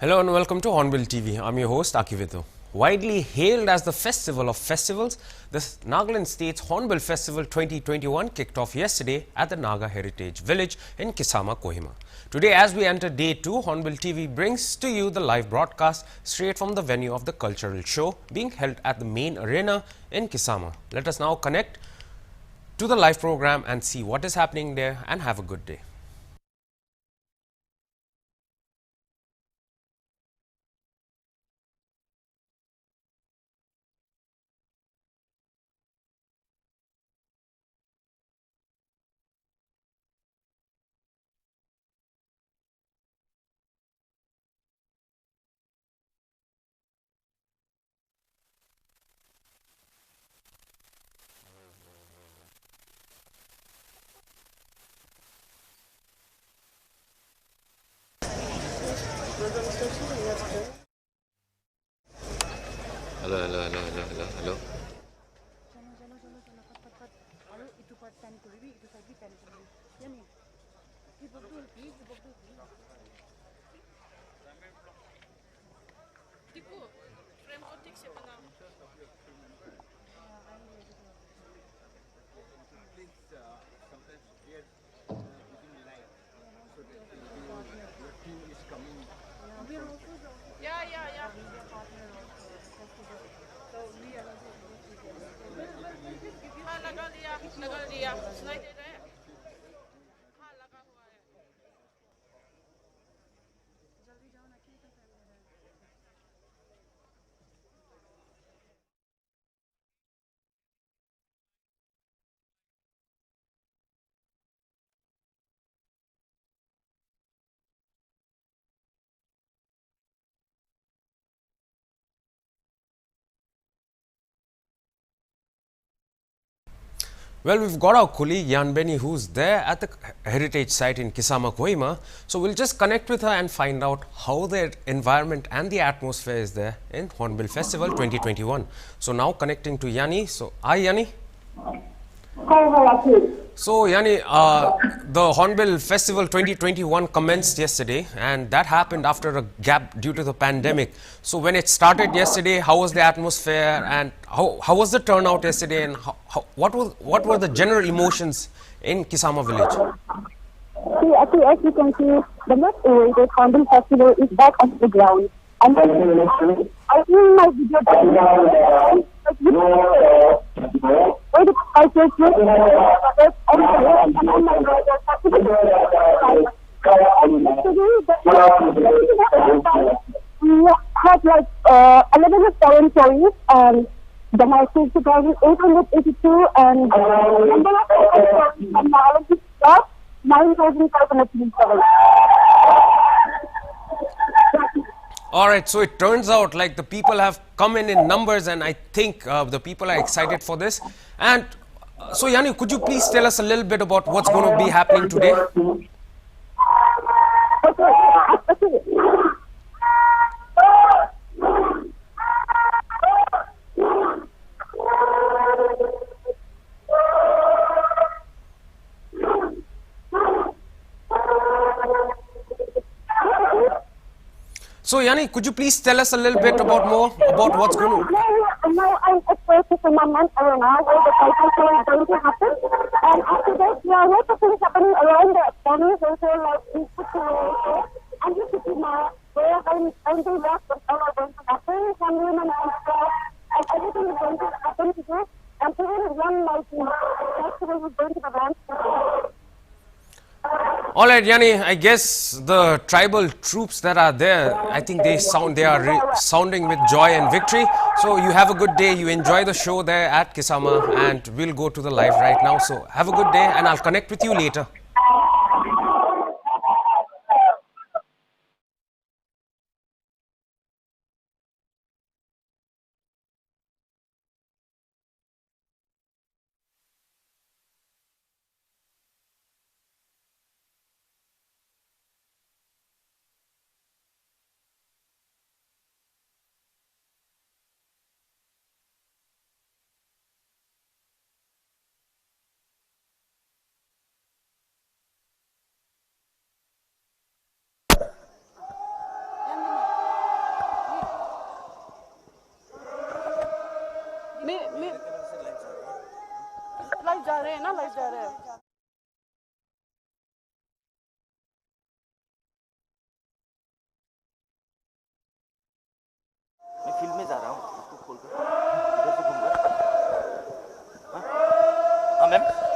Hello and welcome to HornbillTv. I'm your host Akivito. Widely hailed as the festival of festivals, the Nagaland State's Hornbill Festival 2021 kicked off yesterday at the Naga Heritage Village in Kisama, Kohima. Today, as we enter day 2, HornbillTv brings to you the live broadcast straight from the venue of the cultural show being held at the main arena in Kisama. Let us now connect to the live program and see what is happening there, and have a good day. Hello. लगा लिया सुनाई दे रहा है। Well, we've got our colleague Yanbeni who's there at the heritage site in Kisama, Kohima. So we'll just connect with her and find out how the environment and the atmosphere is there in Hornbill Festival 2021. So now connecting to Yani. So, hi Yani. So Yani, the Hornbill Festival 2021 commenced yesterday, and that happened after a gap due to the pandemic. So when it started yesterday, how was the atmosphere, and how was the turnout yesterday, and what were the general emotions in Kisama village? Actually, as you can see, the most awaited Hornbill Festival is back on the ground. And I feel my video where the culture we had like 11 dormitories and the house is 2,882 and number of dormitories from Nagaland is 9,537. All right, so it turns out like the people have come in numbers, and I think the people are excited for this. And so Yani, could you please tell us a little bit about what's going to be happening today? So Yani, could you please tell us a little bit more about what's going on? Now I'm exposed to Manman Arena where the culture show is going to happen. And after that, there are lots of things happening around the corners also, like in Kuching and you see now where I'm going to walk with all are going to happen, some women and stuff, and everything is going to happen to you. And even one like festival is going to be launched. All right, Yani, I guess the tribal troops that are there, I think they are sounding with joy and victory. So you have a good day. You enjoy the show there at Kisama, and we'll go to the live right now. So have a good day, and I'll connect with you later. like that है मैं field में जा रहा हूँ उसको खोलकर इधर से घूमकर हाँ हाँ ma'am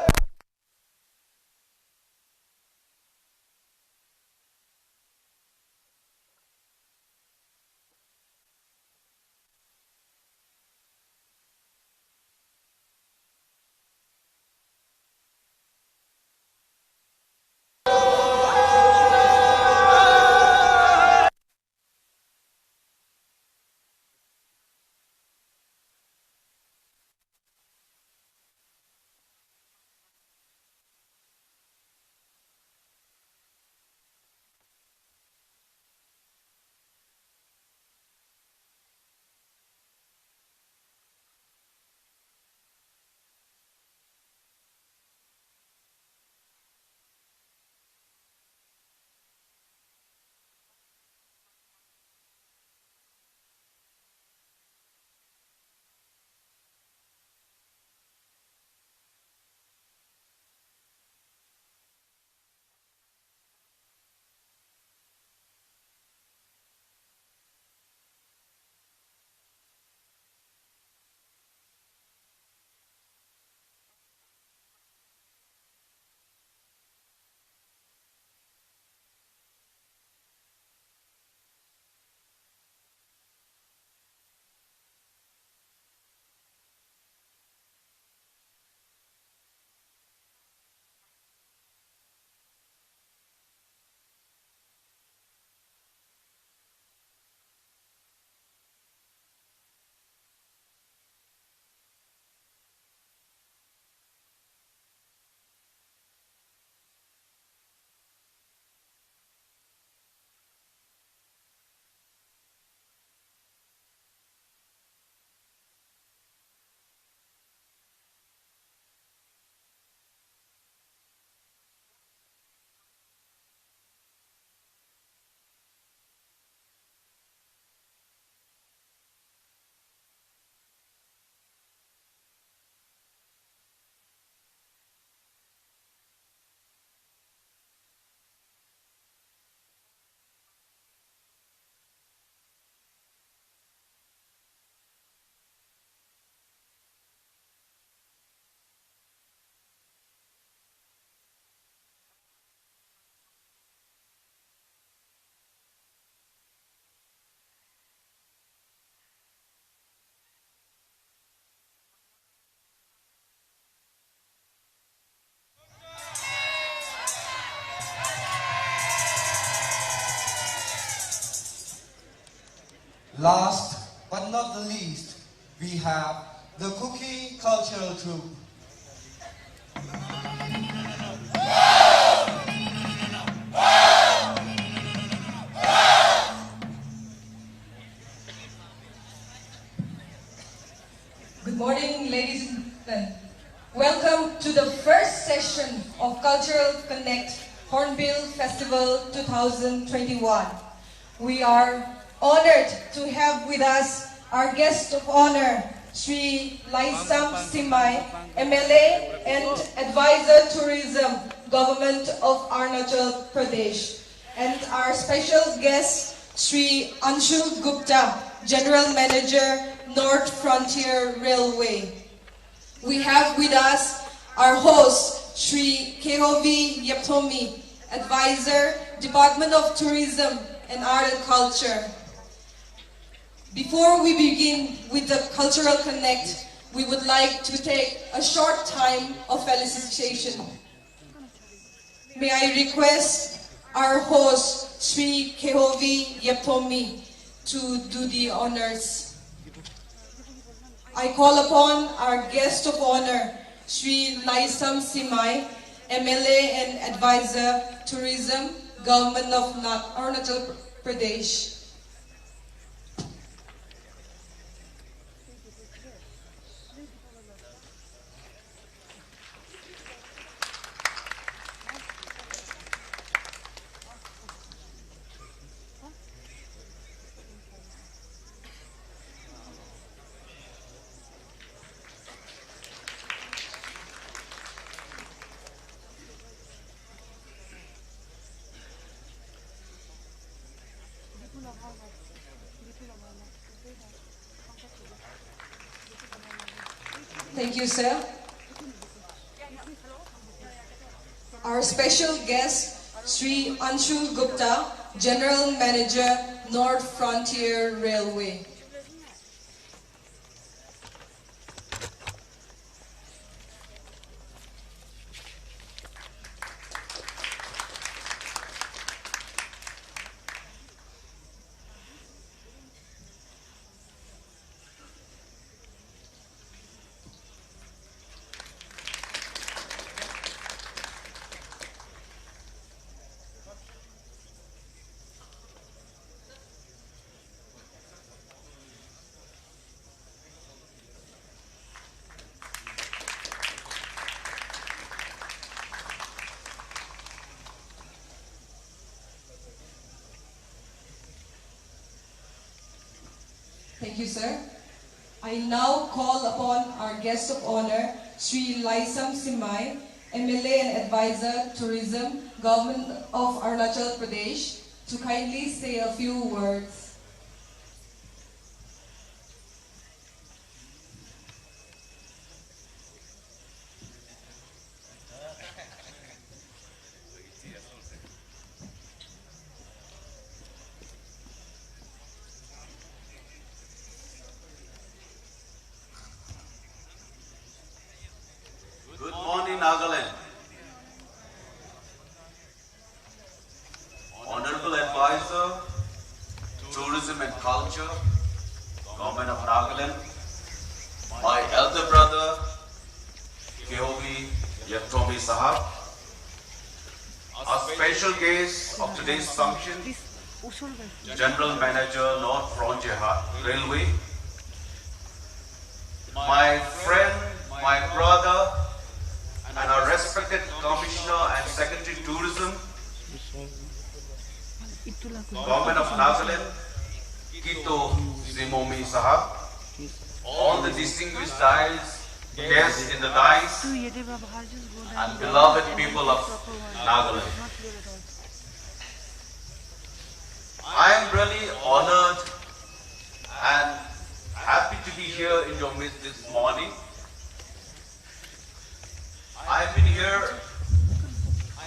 Last but not the least, we have the Cookie Cultural Troupe. Good morning, ladies and gentlemen. Welcome to the first session of Cultural Connect Hornbill Festival 2021. We are honored to have with us our guest of honor, Sri Laisam Simai, MLA and Advisor Tourism, Government of Arunachal Pradesh, and our special guest, Sri Anshul Gupta, General Manager, North Frontier Railway. We have with us our host, Sri Kehovi Yeptomi, Advisor, Department of Tourism and Art and Culture. Before we begin with the Cultural Connect, we would like to take a short time of felicitation. May I request our host, Sri Kehovi Yeptomi, to do the honors. I call upon our guest of honor, Sri Laisam Simai, MLA and Advisor, Tourism, Government of Arunachal Pradesh. Thank you, sir. Our special guest, Sri Anshu Gupta, General Manager, North Frontier Railway. Thank you, sir. I now call upon our guest of honor, Sri Laisam Simai, MLA and Advisor, Tourism, Government of Arunachal Pradesh, to kindly say a few words. Good morning, Nagaland. Honorable Advisor, Tourism and Culture, Government of Nagaland, my elder brother, Kehovi Yaktomi Sahab, our special guest of today's function, General Manager, North Frontier Railway, my friend, my brother, and our respected Commissioner and Secretary Tourism, Government of Nagaland, Kito Zimomi Sahab, all the distinguished guests in the dais, and beloved people of Nagaland. I am really honored and happy to be here in your midst this morning. I've been here,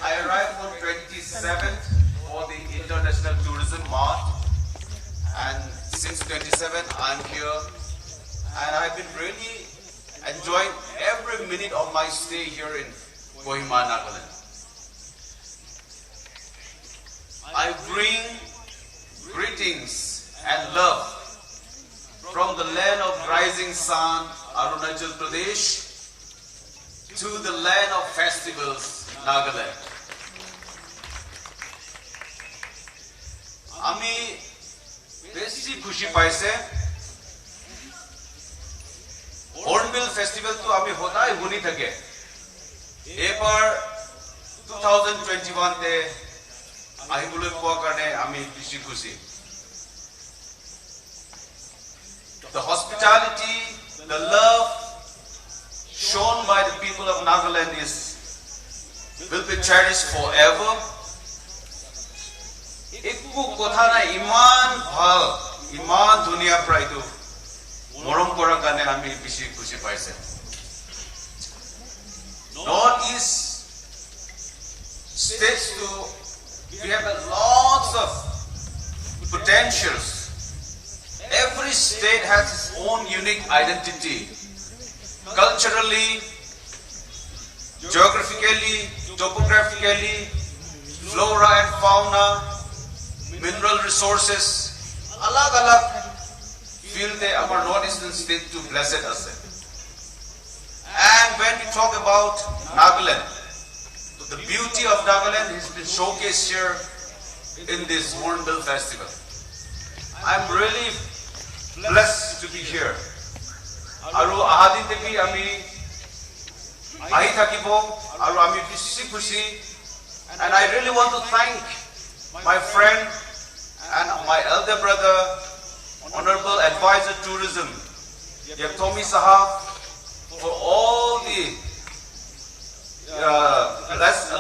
I arrived on 27th for the International Tourism March, and since 27th I'm here, and I've been really enjoying every minute of my stay here in Kohima, Nagaland. I bring greetings and love from the land of rising sun, Arunachal Pradesh, to the land of festivals, Nagaland. আমি বেশি খুশি পাইছে Hornbill Festival তো আমি হতাই শুনি থাকে এবাৰ 2021 তে আহিবলৈ পোৱা কাৰণে আমি বেশি খুশি The hospitality, the love shown by the people of Nagaland will be cherished forever. Ekku kotha na iman bhal, iman duniya praitu morom kora kane ami bishi khushi paise. Northeast states we have lots of potentials. Every state has its own unique identity. Culturally, geographically, topographically, flora and fauna, mineral resources, alag feel they our northeastern state to blessed us. And when we talk about Nagaland, the beauty of Nagaland has been showcased here in this Hornbill Festival. I'm really blessed to be here. Aru ahadin tebi ami ahi thakibo aru ami bishi khushi, and I really want to thank my friend and my elder brother, Honorable Advisor Tourism, Yaktomi Sahab, for all the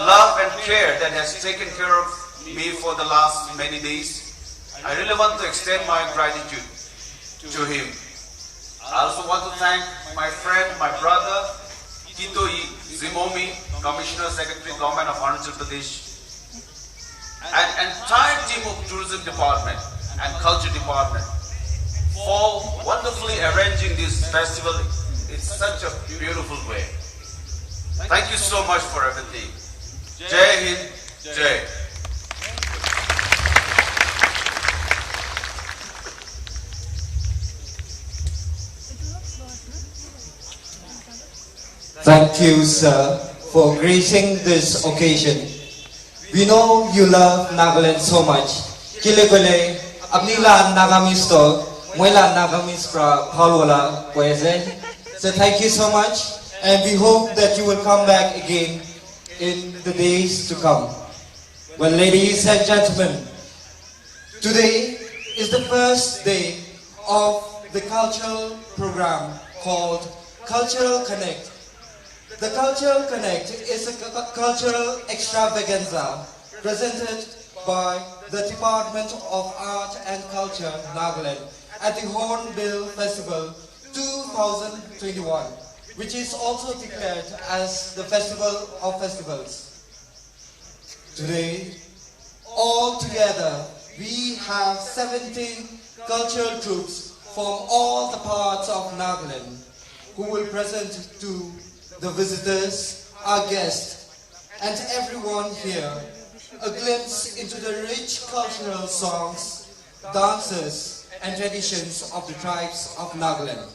love and care that has taken care of me for the last many days. I really want to extend my gratitude to him. I also want to thank my friend, my brother, Tito Zimomi, Commissioner Secretary, Government of Arunachal Pradesh, and entire team of Tourism Department and Culture Department for wonderfully arranging this festival in such a beautiful way. Thank you so much for everything. Jai Hind, Jai. Thank you, sir, for gracing this occasion. We know you love Nagaland so much. Kilegole, abnila Angami store, muela Angami fra Palwala, Poese. So thank you so much, and we hope that you will come back again in the days to come. Well, ladies and gentlemen, today is the first day of the cultural program called Cultural Connect. The Cultural Connect is a cultural extravaganza presented by the Department of Art and Culture, Nagaland, at the Hornbill Festival 2021, which is also declared as the Festival of Festivals. Today, all together, we have 17 cultural troops from all the parts of Nagaland who will present to the visitors, our guests, and everyone here a glimpse into the rich cultural songs, dances, and traditions of the tribes of Nagaland.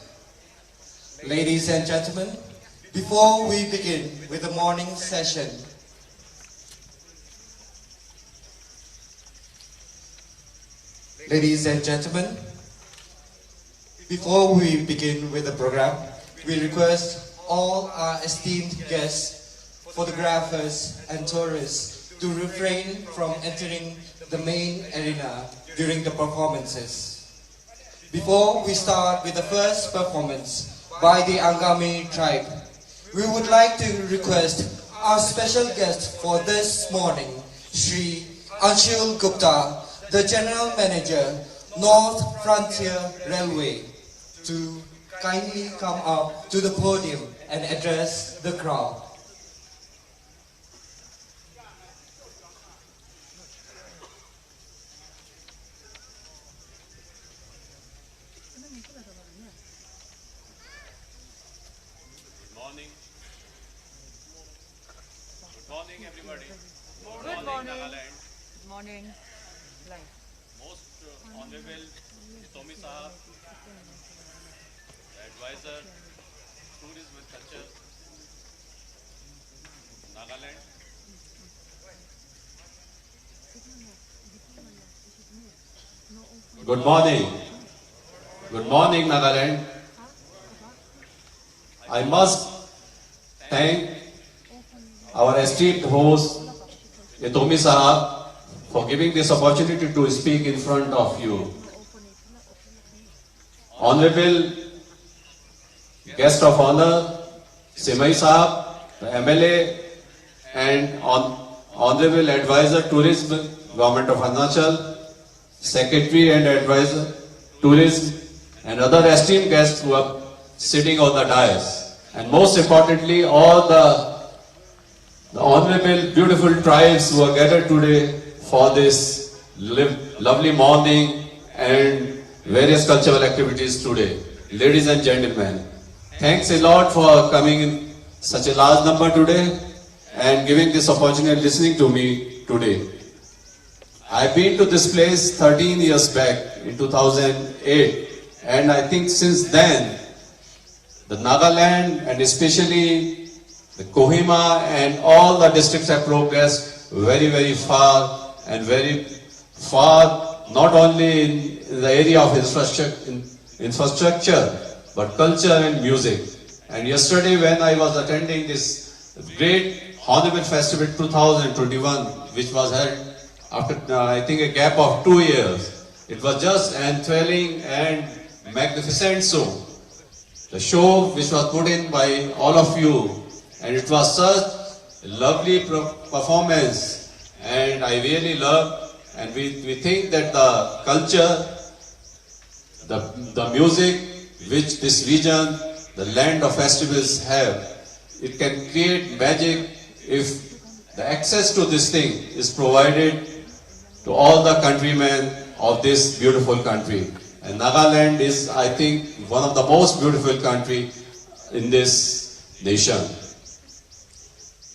Ladies and gentlemen, before we begin with the morning session, ladies and gentlemen, before we begin with the program, we request all our esteemed guests, photographers and tourists to refrain from entering the main arena during the performances. Before we start with the first performance by the Angami tribe, we would like to request our special guest for this morning, Shri Anshul Gupta, the General Manager, North Frontier Railway, to kindly come up to the podium and address the crowd. Good morning, everybody. Good morning. Nagaland. Good morning. Live. Most honorable Tomi Sahab, advisor, tourism and culture, Nagaland. Good morning. Good morning, Nagaland. I must thank our esteemed host, Tomi Sahab, for giving this opportunity to speak in front of you. Honorable guest of honor, Simai Sahab, the MLA, and Honorable Advisor Tourism, Government of Arunachal, Secretary and Advisor Tourism, and other esteemed guests who are sitting on the dais. And most importantly, all the honorable, beautiful tribes who are gathered today for this lovely morning and various cultural activities today. Ladies and gentlemen, thanks a lot for coming in such a large number today and giving this opportunity and listening to me today. I've been to this place 13 years back in 2008, and I think since then the Nagaland and especially the Kohima and all the districts have progressed very, very far and very far, not only in the area of infrastructure, but culture and music. And yesterday when I was attending this great Hornbill Festival 2021, which was held after I think a gap of 2 years, it was just enthralling and magnificent show. The show which was put in by all of you, and it was such a lovely performance, and I really loved And we think that the culture, the music which this region, the land of festivals have, it can create magic if the access to this thing is provided to all the countrymen of this beautiful country. And Nagaland is, I think, one of the most beautiful country in this nation.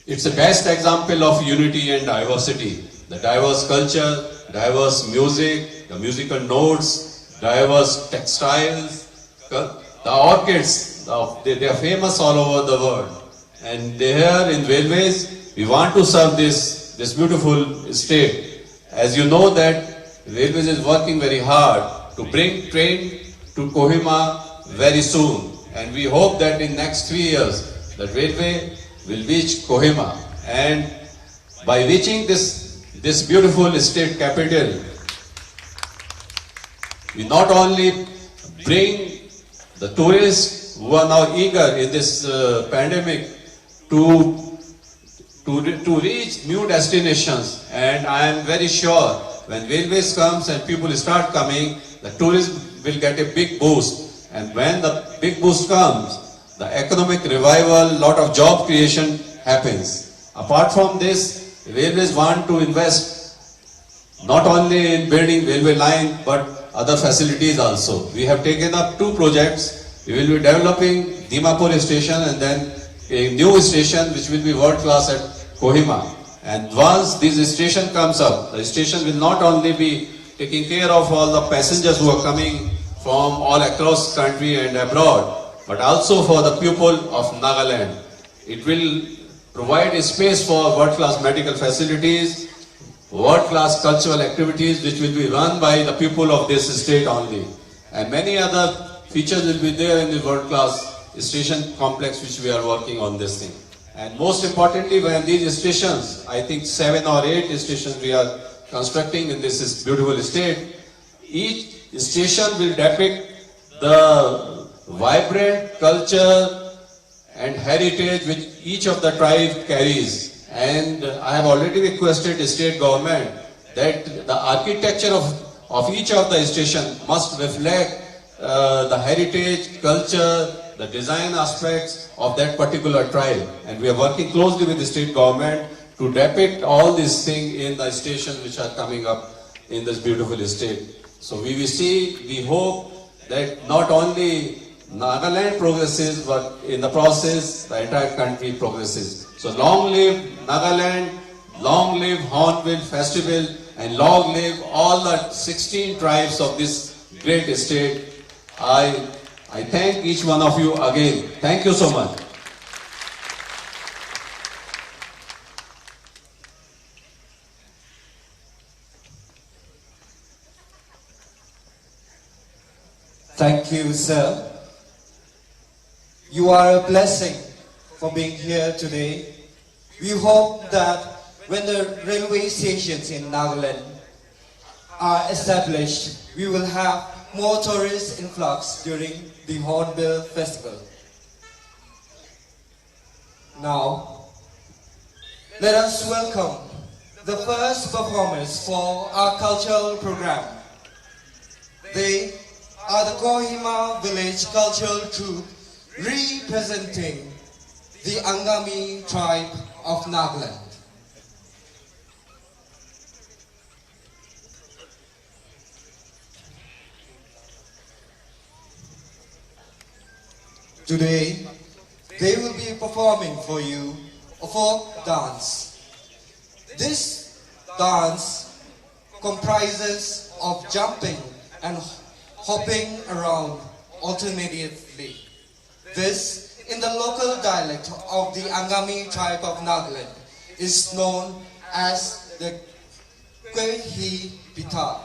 It's the best example of unity and diversity. The diverse culture, diverse music, the musical notes, diverse textiles, the orchids, they are famous all over the world. And here in Railways, we want to serve this beautiful state. As you know that Railways is working very hard to bring train to Kohima very soon. And we hope that in next 3 years, the railway will reach Kohima. And by reaching this beautiful state capital, we not only bring the tourists who are now eager in this pandemic to reach new destinations, and I am very sure when railways comes and people start coming, the tourism will get a big boost. And when the big boost comes, the economic revival, lot of job creation happens. Apart from this, railways want to invest not only in building railway line but other facilities also. We have taken up 2 projects. We will be developing Dimapur station and then a new station which will be world class at Kohima. And once this station comes up, the station will not only be taking care of all the passengers who are coming from all across country and abroad, but also for the people of Nagaland. It will provide a space for world-class medical facilities, world-class cultural activities which will be run by the people of this state only. And many other features will be there in the world-class station complex which we are working on this thing. And most importantly, when these stations, I think 7 or 8 stations we are constructing in this beautiful state, each station will depict the vibrant culture and heritage which each of the tribe carries. And I have already requested the state government that the architecture of each of the station must reflect the heritage, culture, the design aspects of that particular tribe. And we are working closely with the state government to depict all these things in the stations which are coming up in this beautiful state. So we hope that not only Nagaland progresses, but in the process, the entire country progresses. So long live Nagaland, long live Hornbill Festival, and long live all the 16 tribes of this great state. I thank each one of you again. Thank you so much. Thank you, sir. You are a blessing for being here today. We hope that when the railway stations in Nagaland are established, we will have more tourist influx during the Hornbill Festival. Now, let us welcome the first performers for our cultural program. They are the Kohima Village Cultural Troupe representing the Angami tribe of Nagaland. Today, they will be performing for you a folk dance. This dance comprises of jumping and hopping around alternately. This, in the local dialect of the Angami tribe of Nagaland, is known as the Kwehi Pita.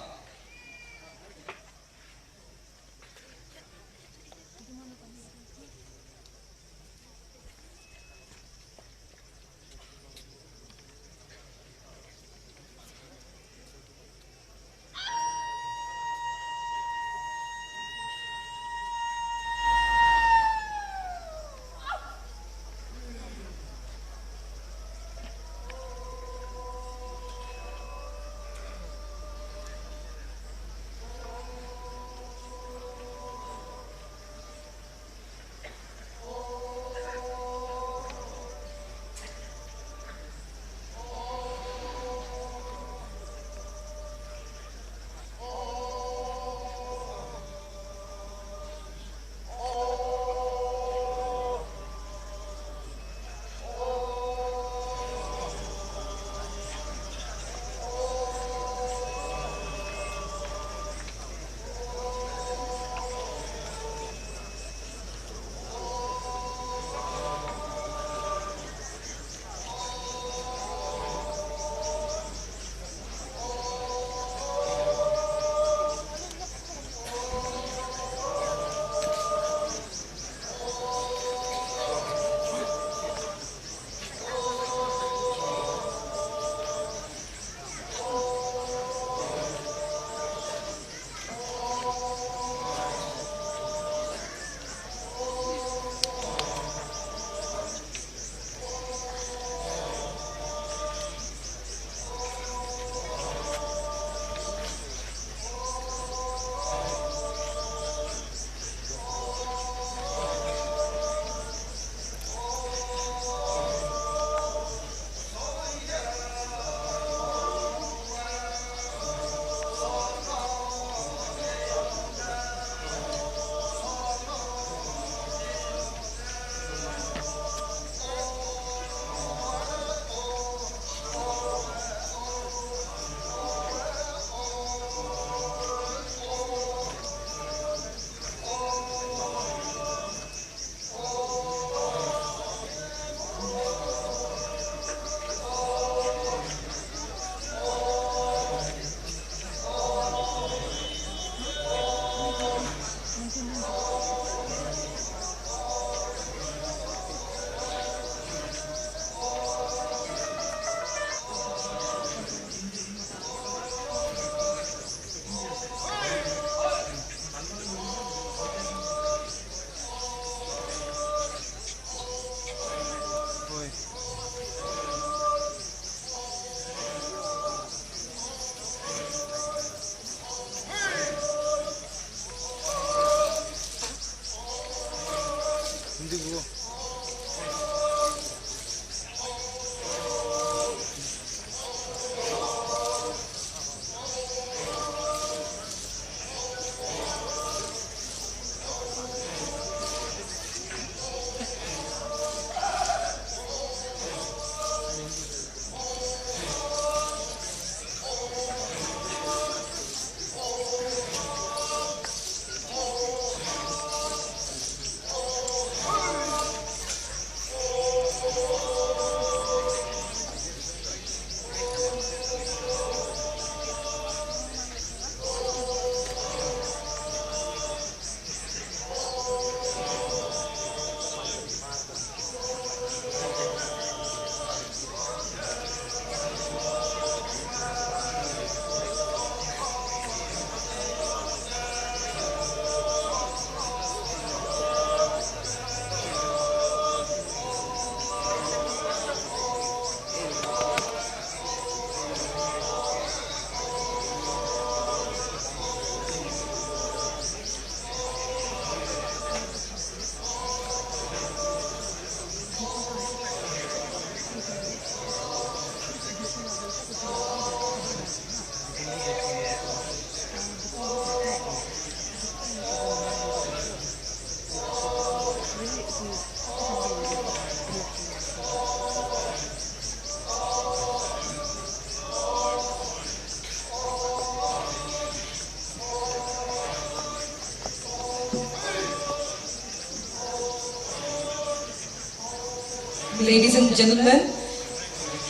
Ladies and gentlemen,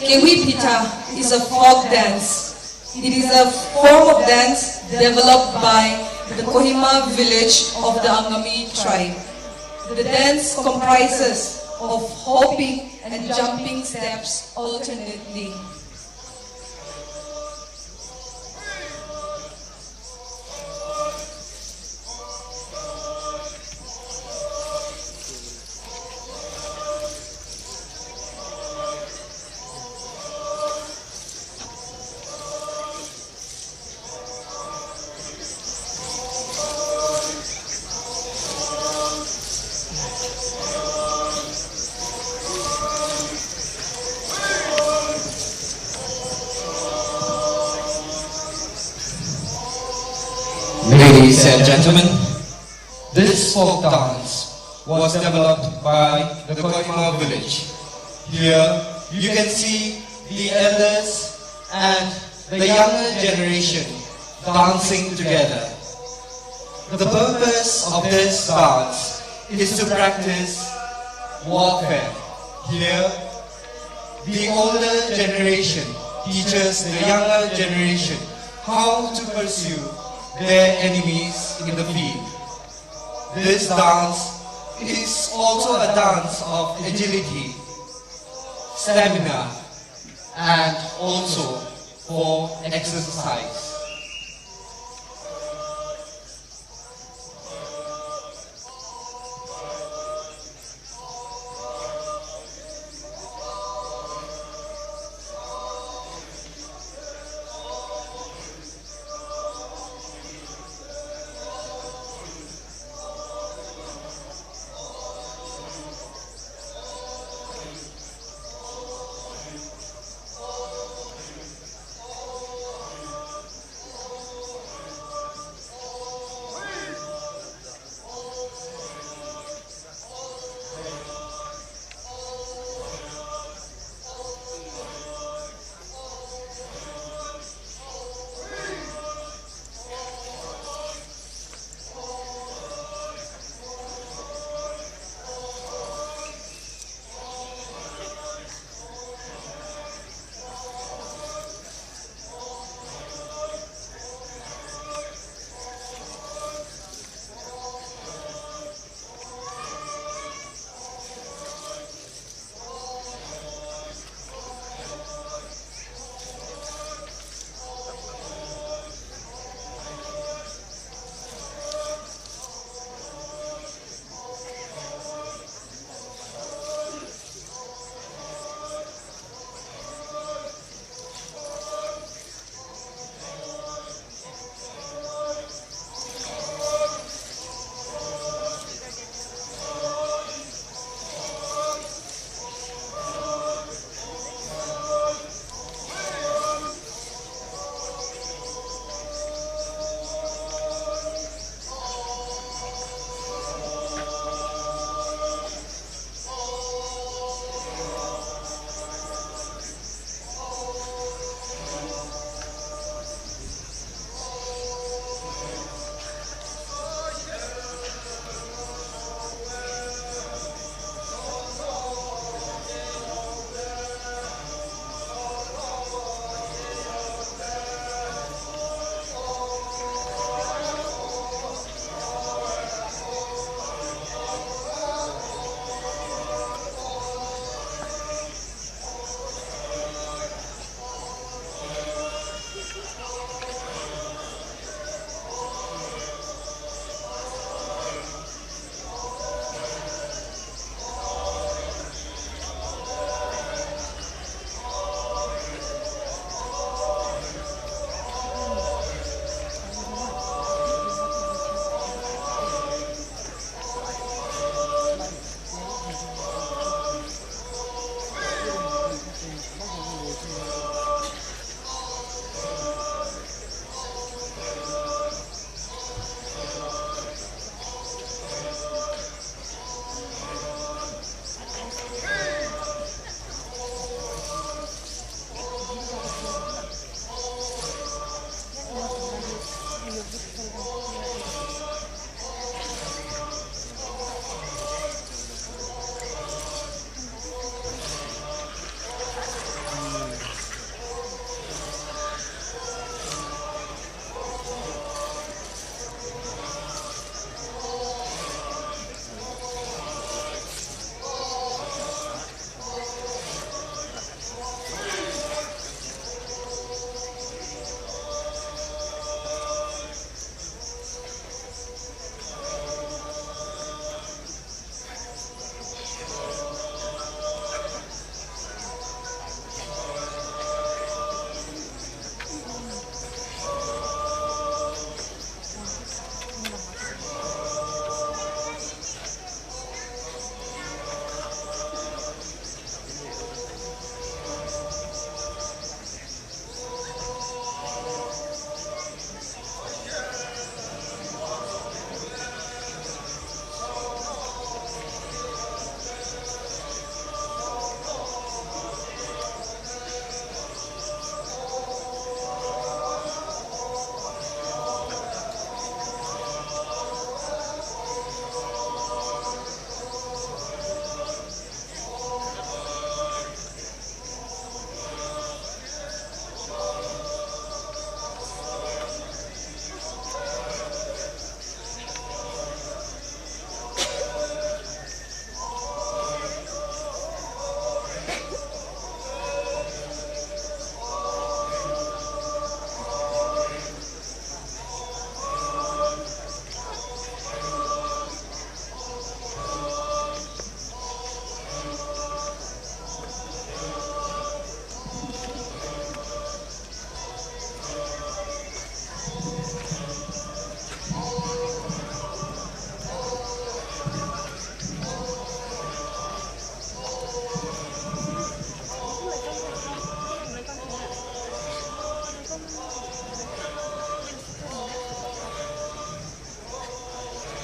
Kewi Pita is a folk dance. It is a form of dance developed by the Kohima village of the Angami tribe. The dance comprises of hopping and jumping steps alternately. Ladies and gentlemen, this folk dance was developed by the Kohima village. Here you can see the elders and the younger generation dancing together. The purpose of this dance is to practice warfare. Here, the older generation teaches the younger generation how to pursue their enemies in the field. This dance is also a dance of agility, stamina, and also for exercise.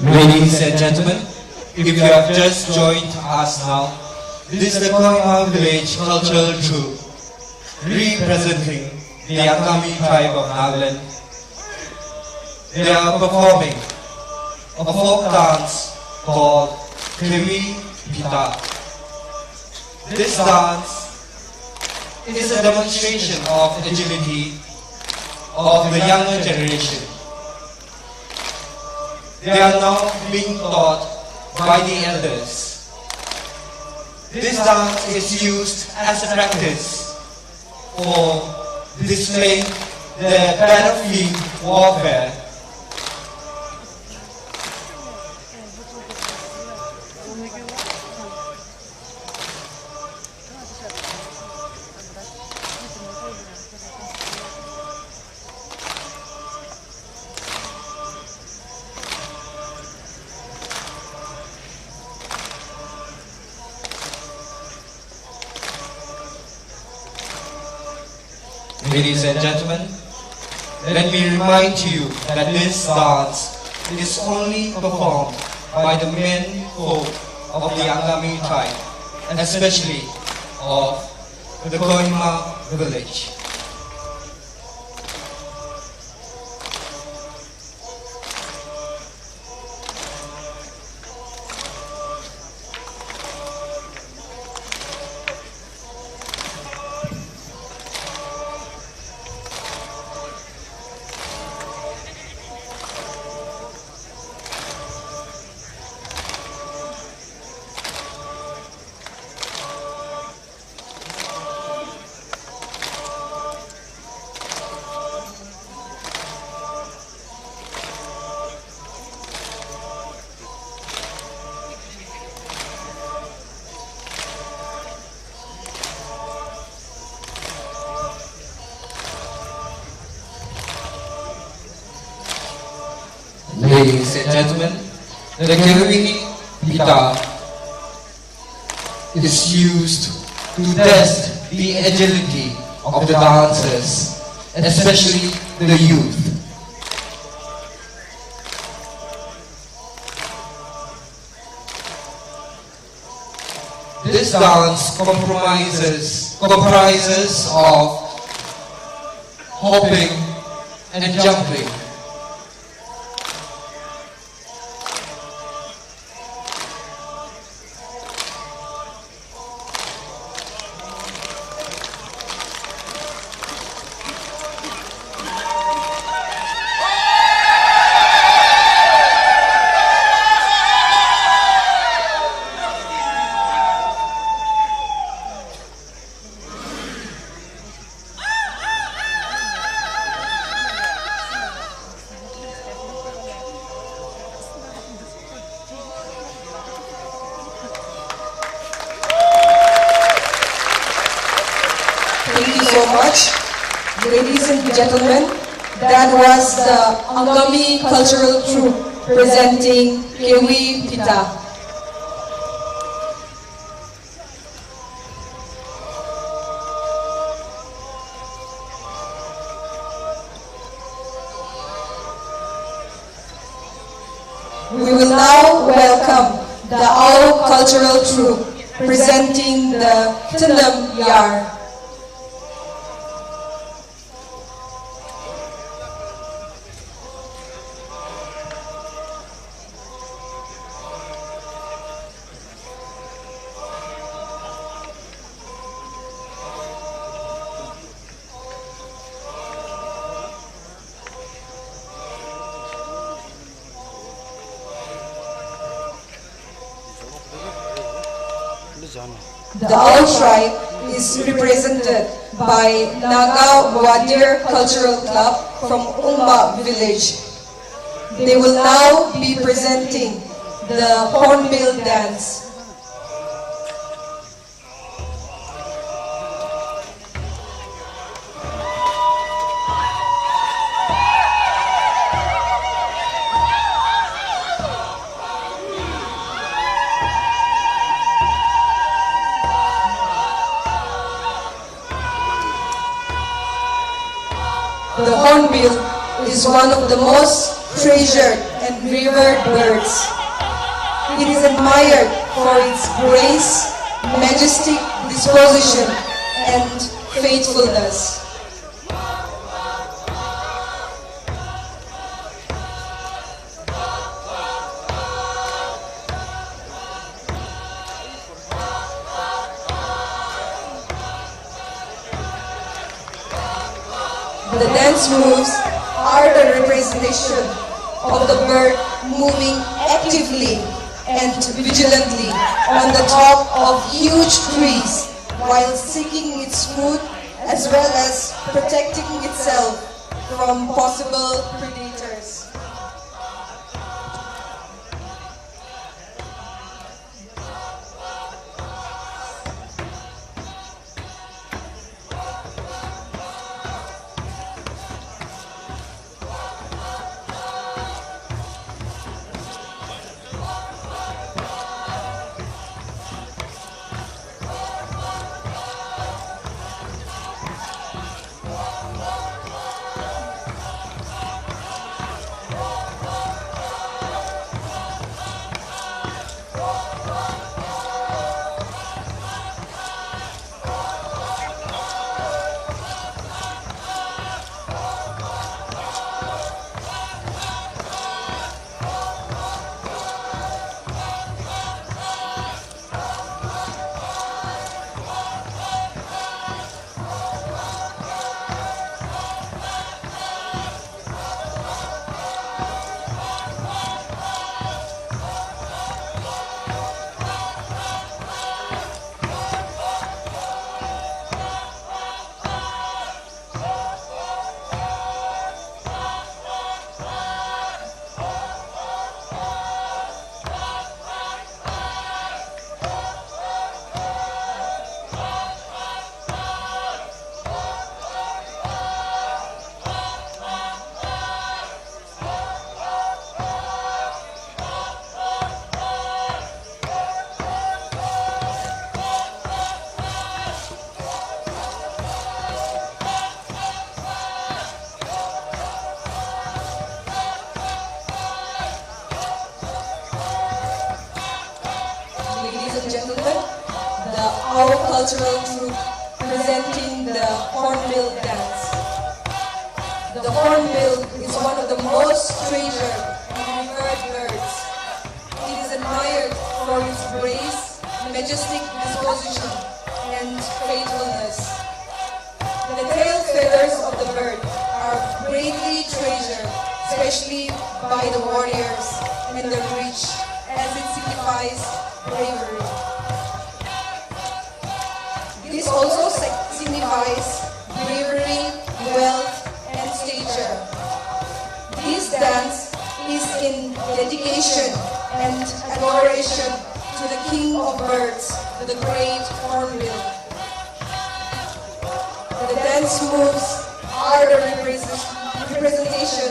Ladies and gentlemen, if you have just joined us now, this is the Kohima Village Cultural Troupe representing the Angami tribe of Nagaland. They are performing a folk dance called Kewi Pita. This dance is a demonstration of agility of the younger generation. They are now being taught by the elders. This dance is used as a practice for displaying the battlefield warfare. Ladies and gentlemen, let me remind you that this dance is only performed by the men folk of the Angami tribe, and especially of the Kohima village. Ladies and gentlemen, the Kewi Pita is used to test the agility of the dancers, especially the youth. This dance comprises of hopping and jumping. Thank you so much. Ladies and gentlemen, that was the Angami Cultural Troupe presenting Kewi Pita. We will now welcome the Ao Cultural Troupe presenting the Tundam Yar. The Ao tribe is represented by Naga Wadir Cultural Club from Umba village. They will now be presenting the Hornbill dance. The Hornbill is one of the most treasured and and revered birds. It is admired for its grace, majestic disposition, and faithfulness. The dance moves are the representation of the bird moving actively and vigilantly on the top of huge trees while seeking its food as well as protecting itself from possible predators. Our cultural troupe presenting the Hornbill dance. The Hornbill is one of the most treasured and revered birds. It is admired for its grace, majestic disposition, and faithfulness. The tail feathers of the bird are greatly treasured, especially by the warriors and the rich, as it signifies bravery. This also signifies bravery, wealth, and stature. This dance is in dedication and adoration to the King of Birds, the great Hornbill. The dance moves are the representation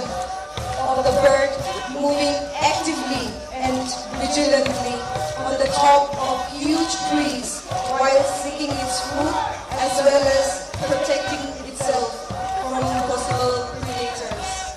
of the bird moving actively and vigilantly on the top of huge trees while seeking its food as well as protecting itself from possible predators.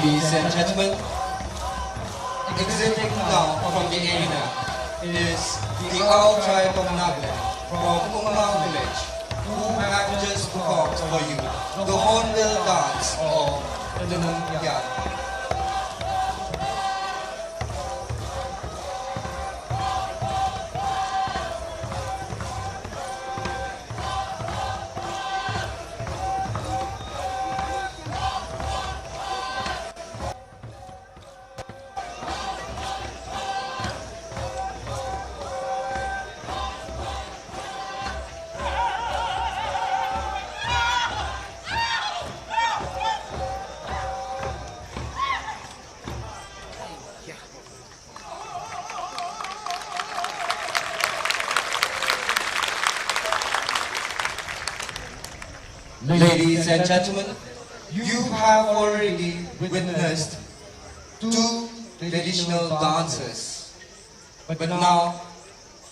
Ladies and gentlemen, exiting now from the arena is the Ao tribe of Nagaland from Umang village, who have just performed for you the Hornbill dance of the Nungyat. Ladies and gentlemen, you have already witnessed two traditional dances, but now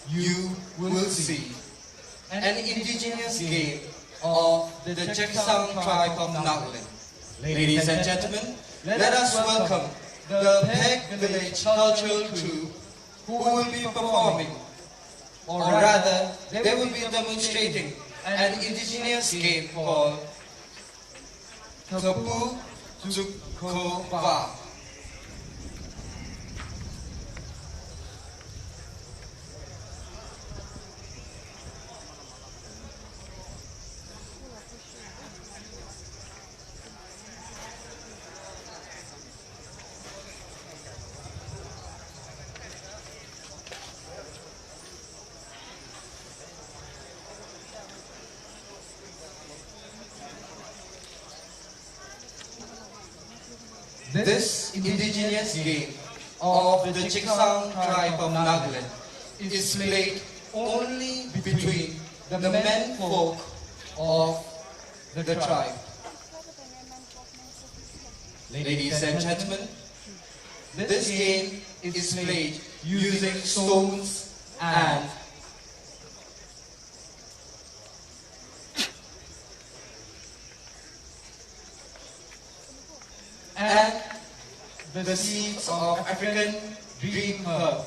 you will see an indigenous game of the Cheksang tribe of Nagaland. Ladies and gentlemen, let us welcome the Peg Village Cultural Troupe, who will be performing, or rather, they will be demonstrating an indigenous game called Tapu Tukova. This indigenous game of the Cheksang tribe of Nagaland is played only between the men folk of the tribe. Ladies and gentlemen, this game is played using stones and the seeds of African dream herb.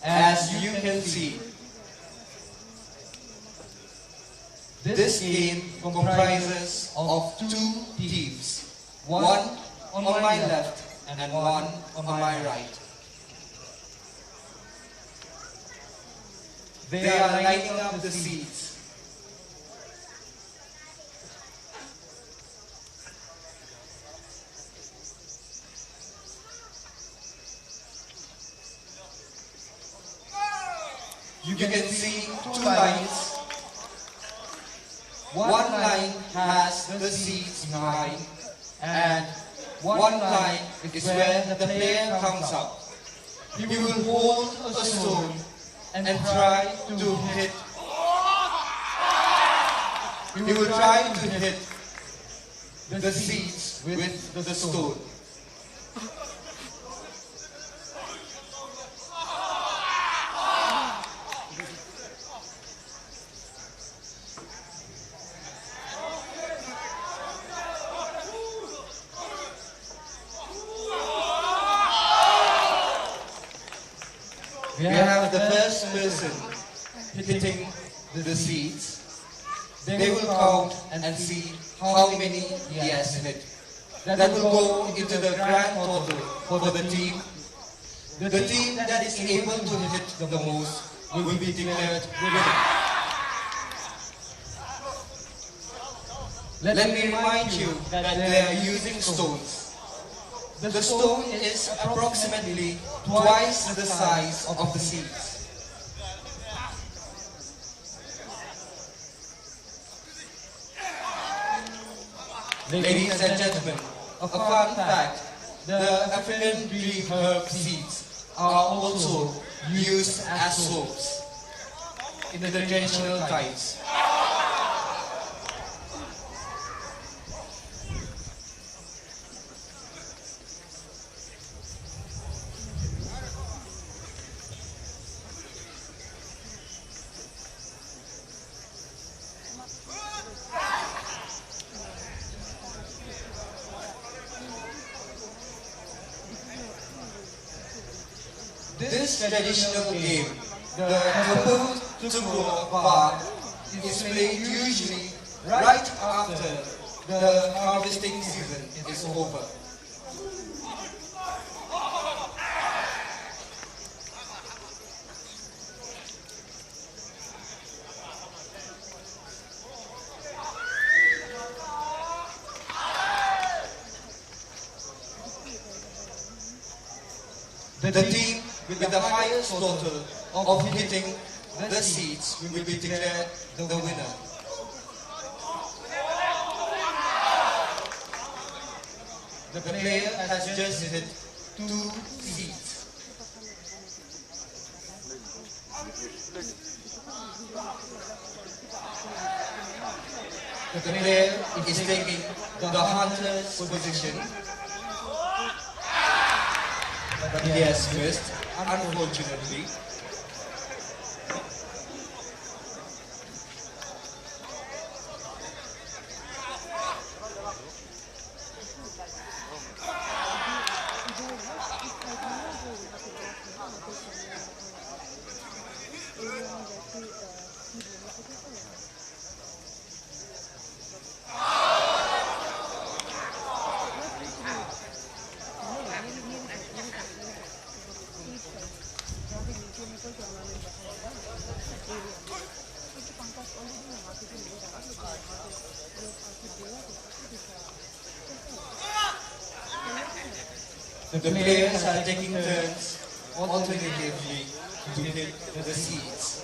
As you can see, this game comprises of two teams, one on my left and one on my right. They are lining up the seats. You can see two lines. One line has the seats behind, and one line is where the player comes up. He will hold a stone and try to hit. He will try to hit the seats with the stone. We have the first person hitting the seats. They will count and see how many he has hit. That will go into the grand total for the team. The team that is able to hit the most will be declared winner. Let me remind you that they are using stones. The stone is approximately twice the size of the seeds. Ladies and gentlemen, a fun fact, the African tree herb seeds are also used as soaps in the traditional times. This traditional game, the Taboo Tuku Bar, is played usually right after the harvesting season is over. The team with the highest total of hitting the seeds will be declared the winner. The player has just hit 2 seeds. The player is taking the hunter's position. But he has missed, unfortunately. The players are taking turns alternatively to hit the seeds.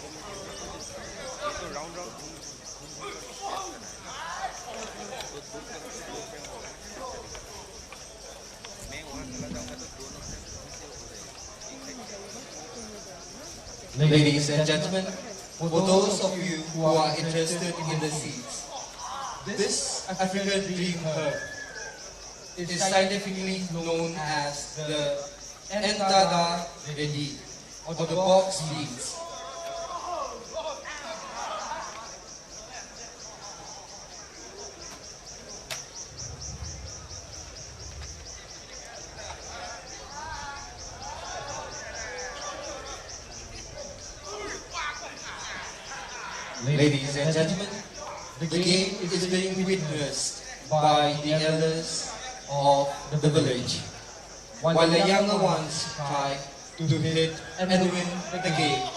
Ladies and gentlemen, for those of you who are interested in the seeds, this African dream herb is scientifically known as the Entaga Redi, or the box beans. Ladies and gentlemen, the game is being witnessed by the elders of the village, while the younger ones try to hit and win the game.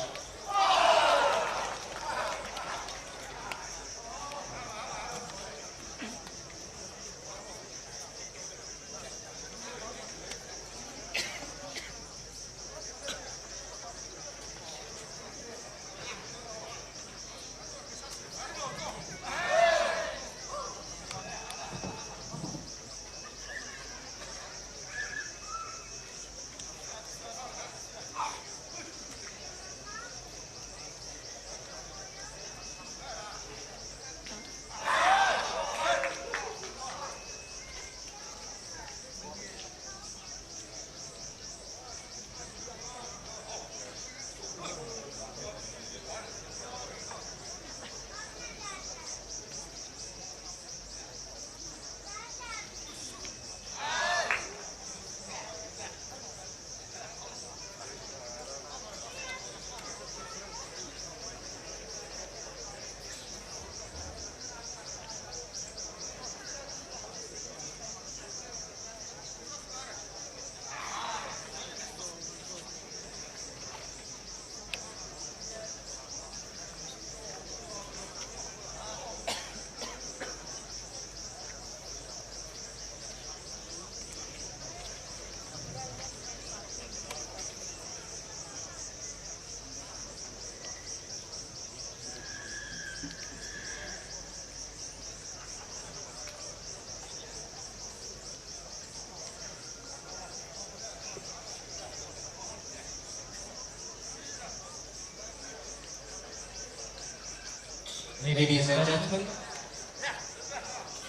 Ladies and gentlemen,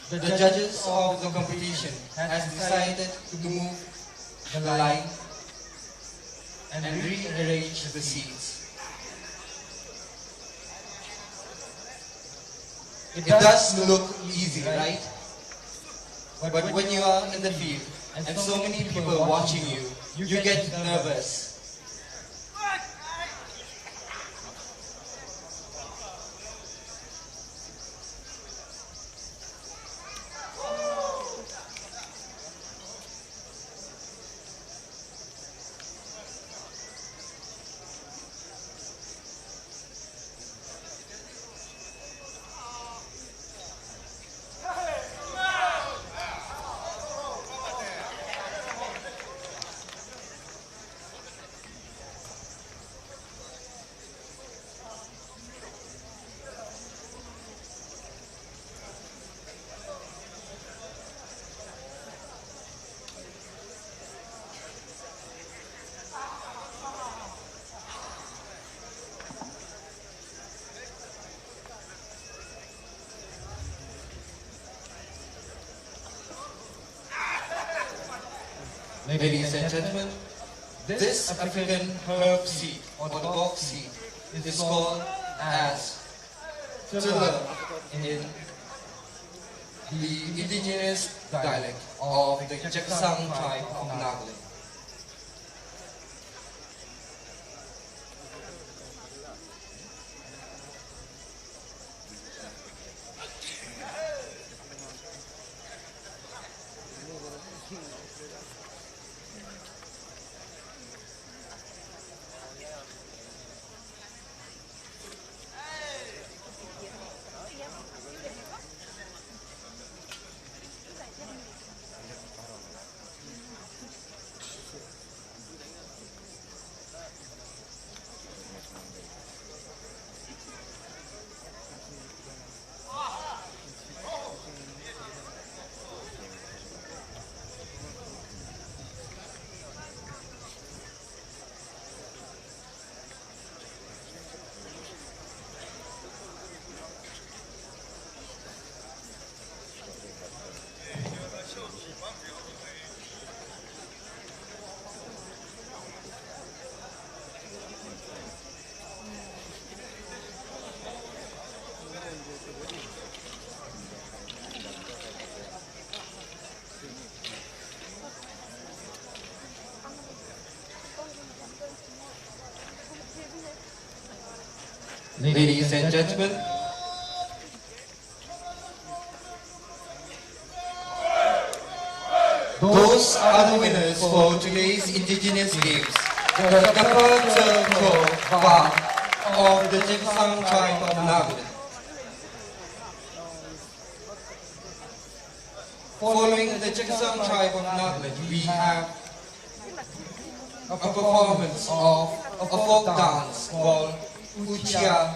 the judges of the competition has decided to move the line and rearrange the seats. It does look easy, right? But when you are in the field and so many people watching you, you get nervous. Ladies and gentlemen, this African herb seed or the bok seed is called as tiller in the indigenous dialect of the Chang tribe of Nagaland. Ladies and gentlemen, those are the winners for today's Indigenous Games. The Bar of the Chang tribe of Nagaland. Following the Chang tribe of Nagaland, we have a performance of a folk dance called Uchia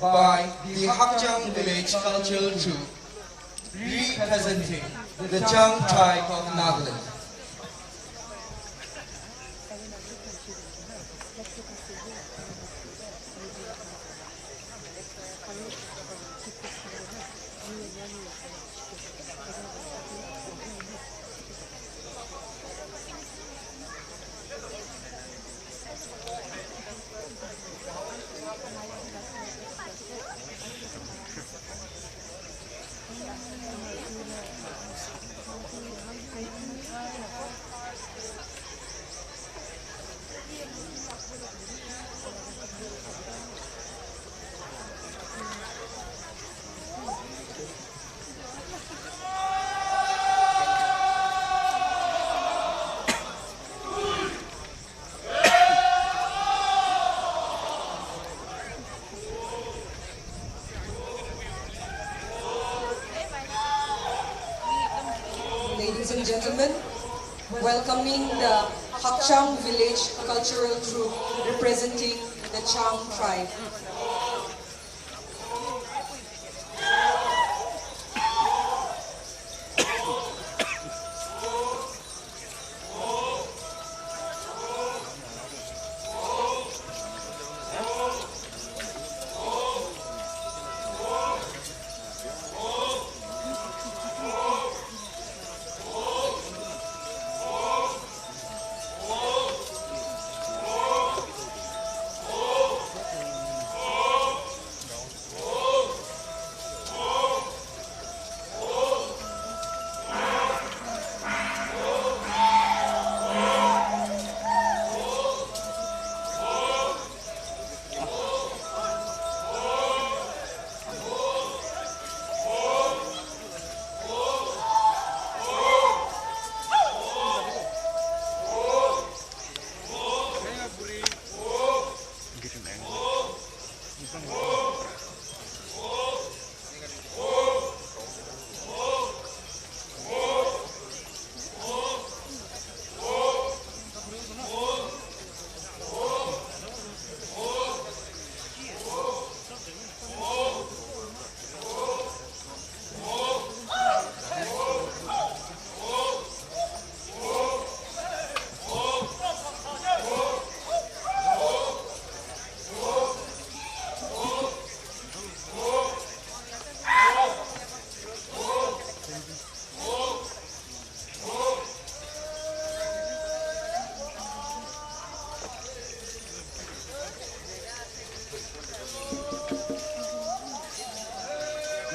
by the Chang village cultural troupe representing the Chang tribe of Nagaland. Ladies and gentlemen, welcoming the Chang village cultural troupe representing the Chang tribe.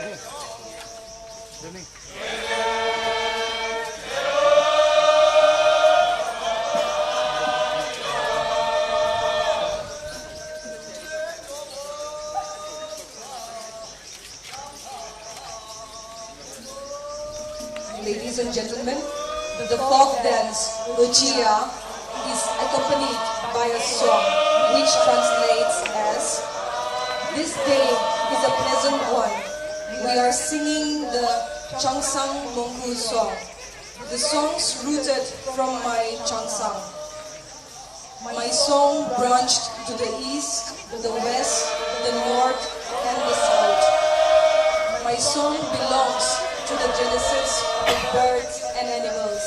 Ladies and gentlemen, the folk dance, Ojia, is accompanied by a song which translates as, "This day is a pleasant one." We are singing the Changsang Mongku song. The song's rooted from my Changsang. My song branched to the east, the west, the north, and the south. My song belongs to the genesis of birds and animals.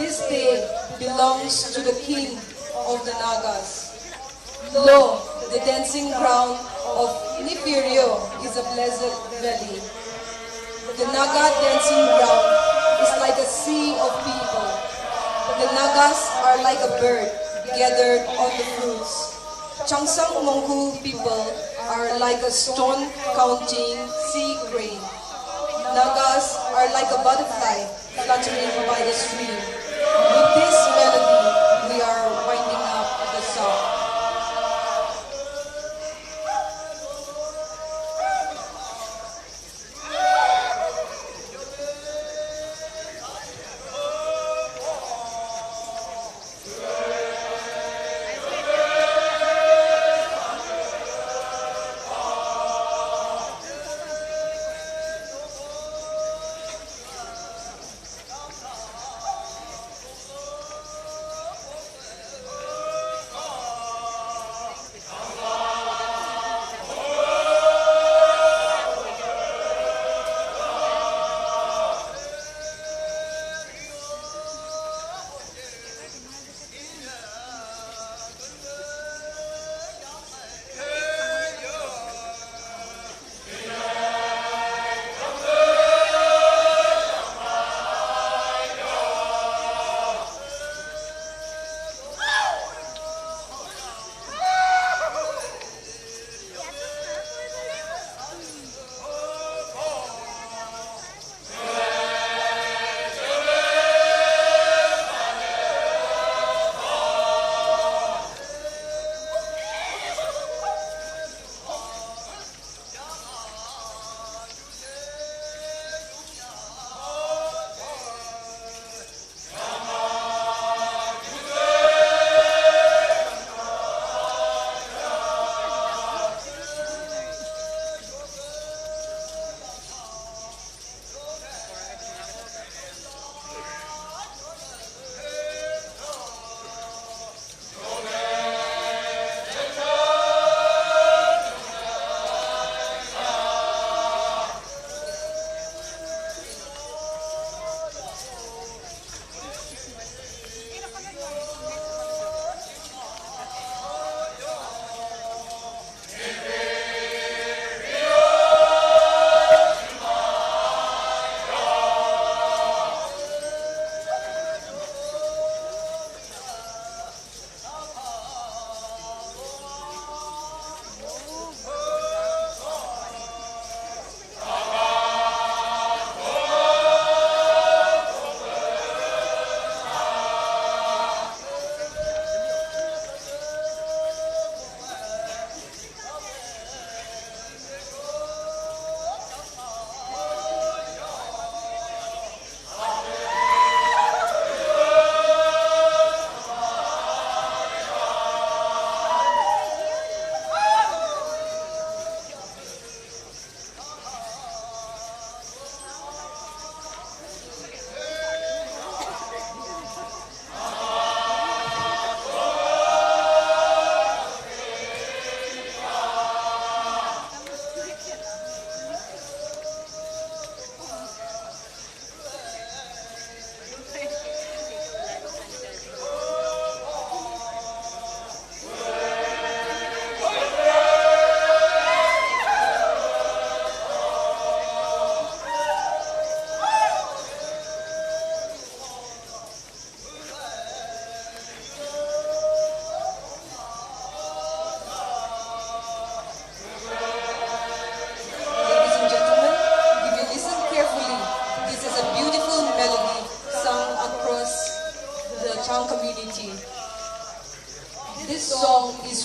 This day belongs to the king of the Nagas. Lo, the dancing ground of Nipirio is a blessed valley. The Naga dancing ground is like a sea of people. The Nagas are like a bird gathered on the fruits. Changsang Mongku people are like a stone counting sea crane. Nagas are like a butterfly fluttering by the stream. With this melody, we are winding up the song.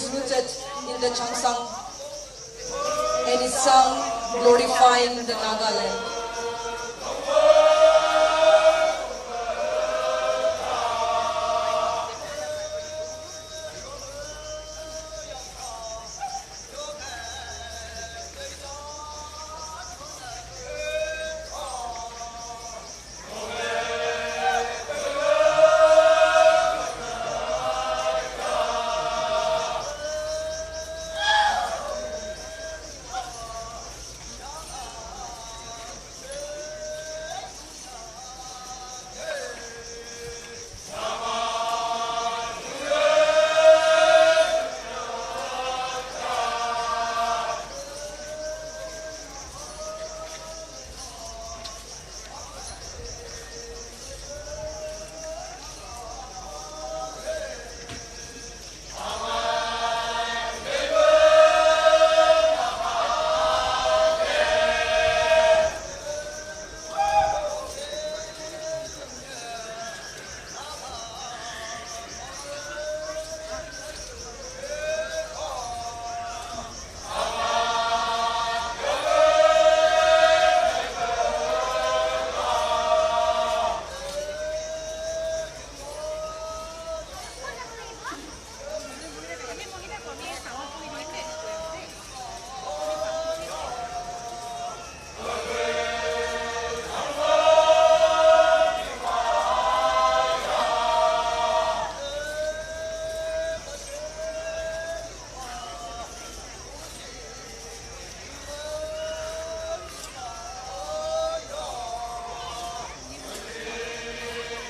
is rooted in the Changsang and is sung glorifying the Nagaland.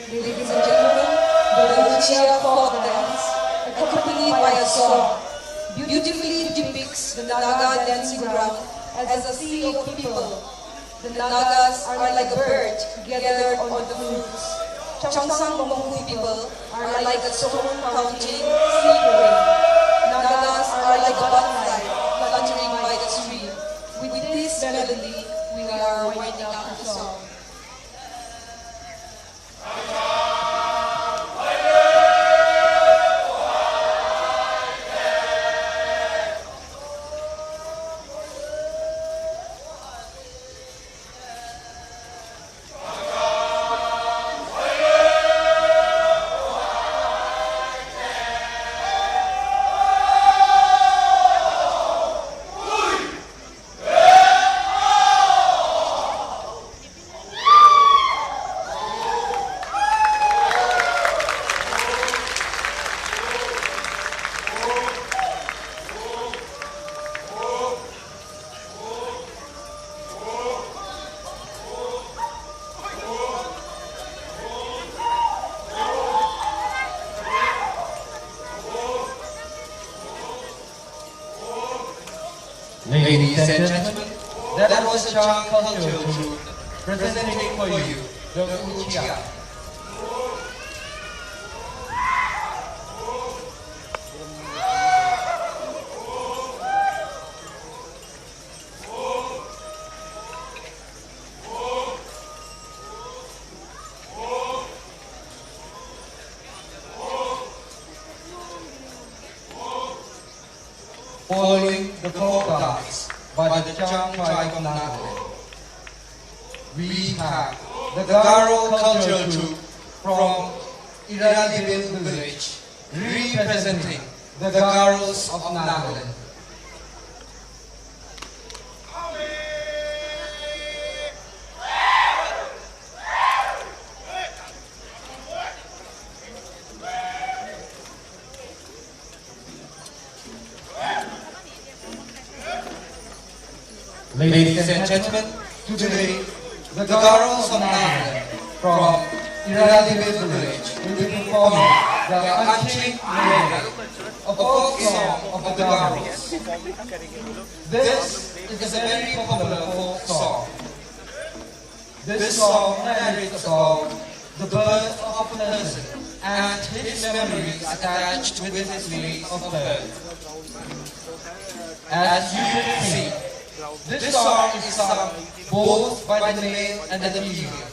Ladies and gentlemen, the Lucia folk dance, accompanied by a song, beautifully depicts the Naga dancing ground as a sea of people. The Nagas are like a bird gathered on the fruits. Changsang Monghui people are like a stone counting sea wave. Nagas are like a butterfly fluttering by the stream. With this melody, we are winding up the song. Ladies and gentlemen, that was a Chang cultural troupe presenting for you the Uchia. Following the folk dance by the Chang tribe of Nagaland, we have the Garo cultural troupe from Iranian village representing the Garos of Nagaland. Ladies and gentlemen, today the Garos of Nagaland from Iranian village will be performing the Anching Melody, a folk song of the Garos. This is a very popular folk song. This song narrates about the birth of a person and his memories attached with his place of birth. As you can see, this song is sung both by the male and the female.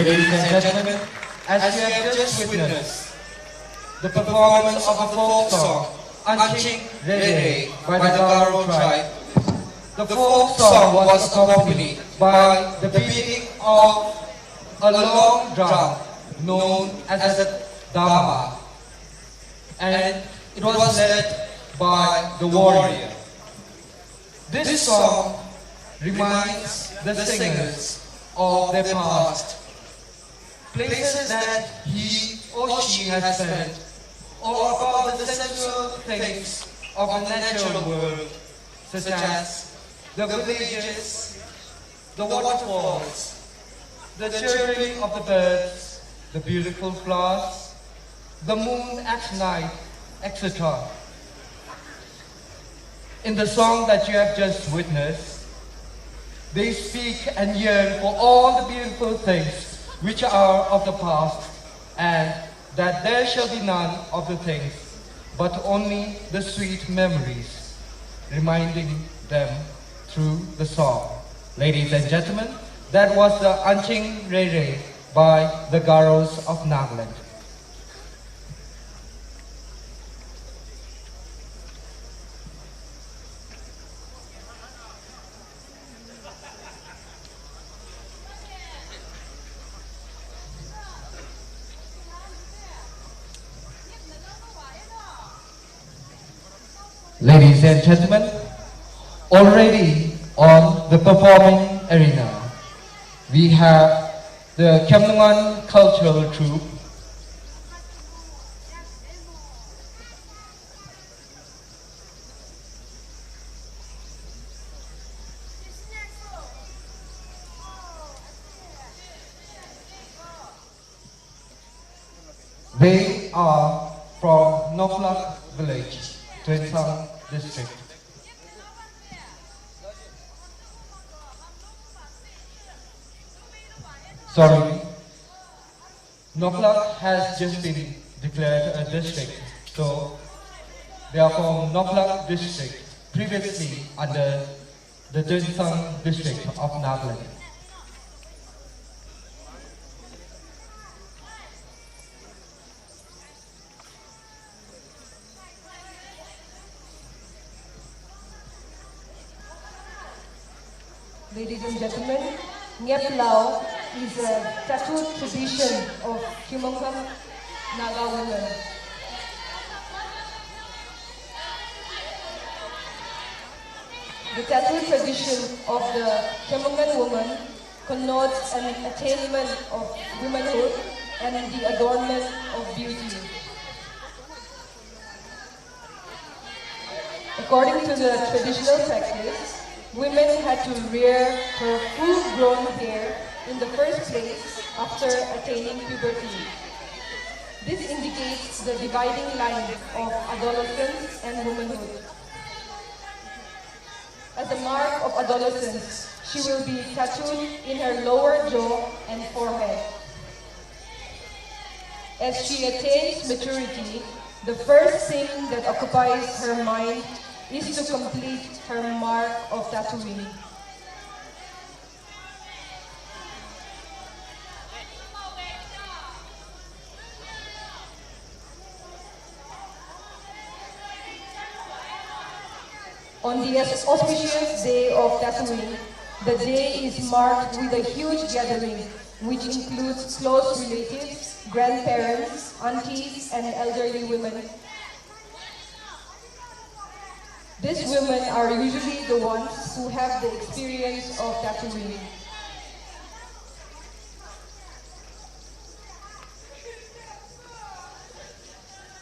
Ladies and gentlemen, as you have just witnessed the performance of a folk song, Anching Rere by the Garo tribe, the folk song was accompanied by the beating of a long drum known as a dama, and it was led by the warrior. This song reminds the singers of their past, places that he or she has spent, or about the sensual things of the natural world, such as the villages, the waterfalls, the chirping of the birds, the beautiful flowers, the moon at night, etc. In the song that you have just witnessed, they speak and yearn for all the beautiful things which are of the past, and that there shall be none of the things, but only the sweet memories, reminding them through the song. Ladies and gentlemen, that was the Anching Rere by the Garos of Nagaland. Ladies and gentlemen, already on the performing arena, we have the Kemnungan Cultural Troupe, they are from Noklak village, Tuensang district. Sorry, Noklak has just been declared a district, so they are from Noklak district, previously under the Tuensang district of Nagaland. Ladies and gentlemen, Ngep Lao is a tattoo tradition of Kimongkam Naga women. The tattoo tradition of the Kimongkan woman connotes an attainment of womanhood and the adornment of beauty. According to the traditional practice, women had to rear her full-grown hair in the first place after attaining puberty. This indicates the dividing line of adolescence and womanhood. As a mark of adolescence, she will be tattooed in her lower jaw and forehead. As she attains maturity, the first thing that occupies her mind is to complete her mark of tattooing. On the auspicious day of tattooing, the day is marked with a huge gathering, which includes close relatives, grandparents, aunties, and elderly women. These women are usually the ones who have the experience of tattooing.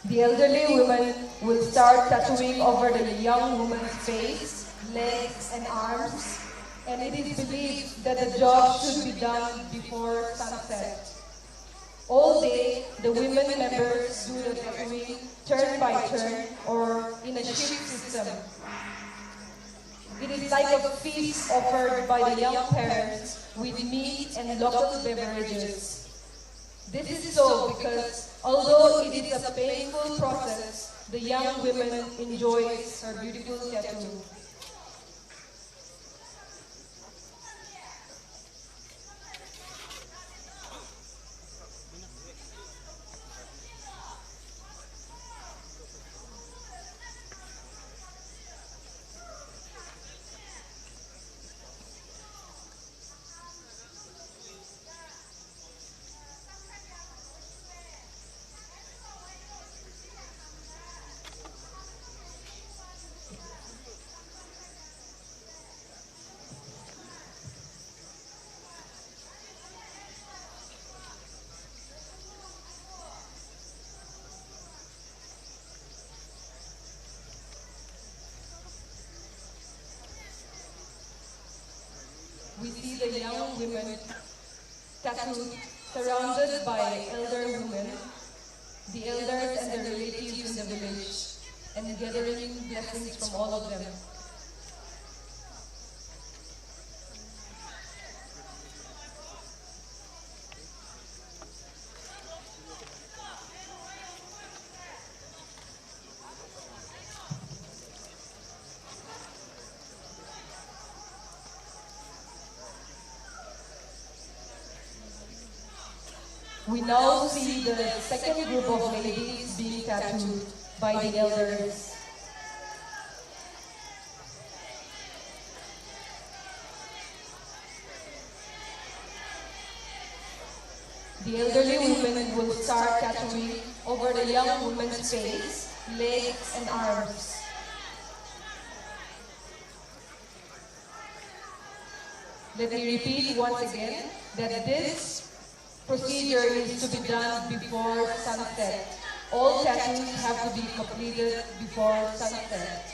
The elderly women will start tattooing over the young woman's face, legs, and arms, and it is believed that the job should be done before sunset. All day, the women members do the tattooing turn by turn or in a shift system. It is like a feast offered by the young parents with meat and local beverages. This is so because although it is a painful process, the young woman enjoys her beautiful tattoo. we see the young women tattooed, surrounded by elder women, the elders and their relatives in the village, and gathering blessings from all of them. We now see the second group of ladies being tattooed by the elders. The elderly women will start tattooing over the young woman's face, legs, and arms. Let me repeat once again that this procedure is to be done before sunset. All tattoos have to be completed before sunset.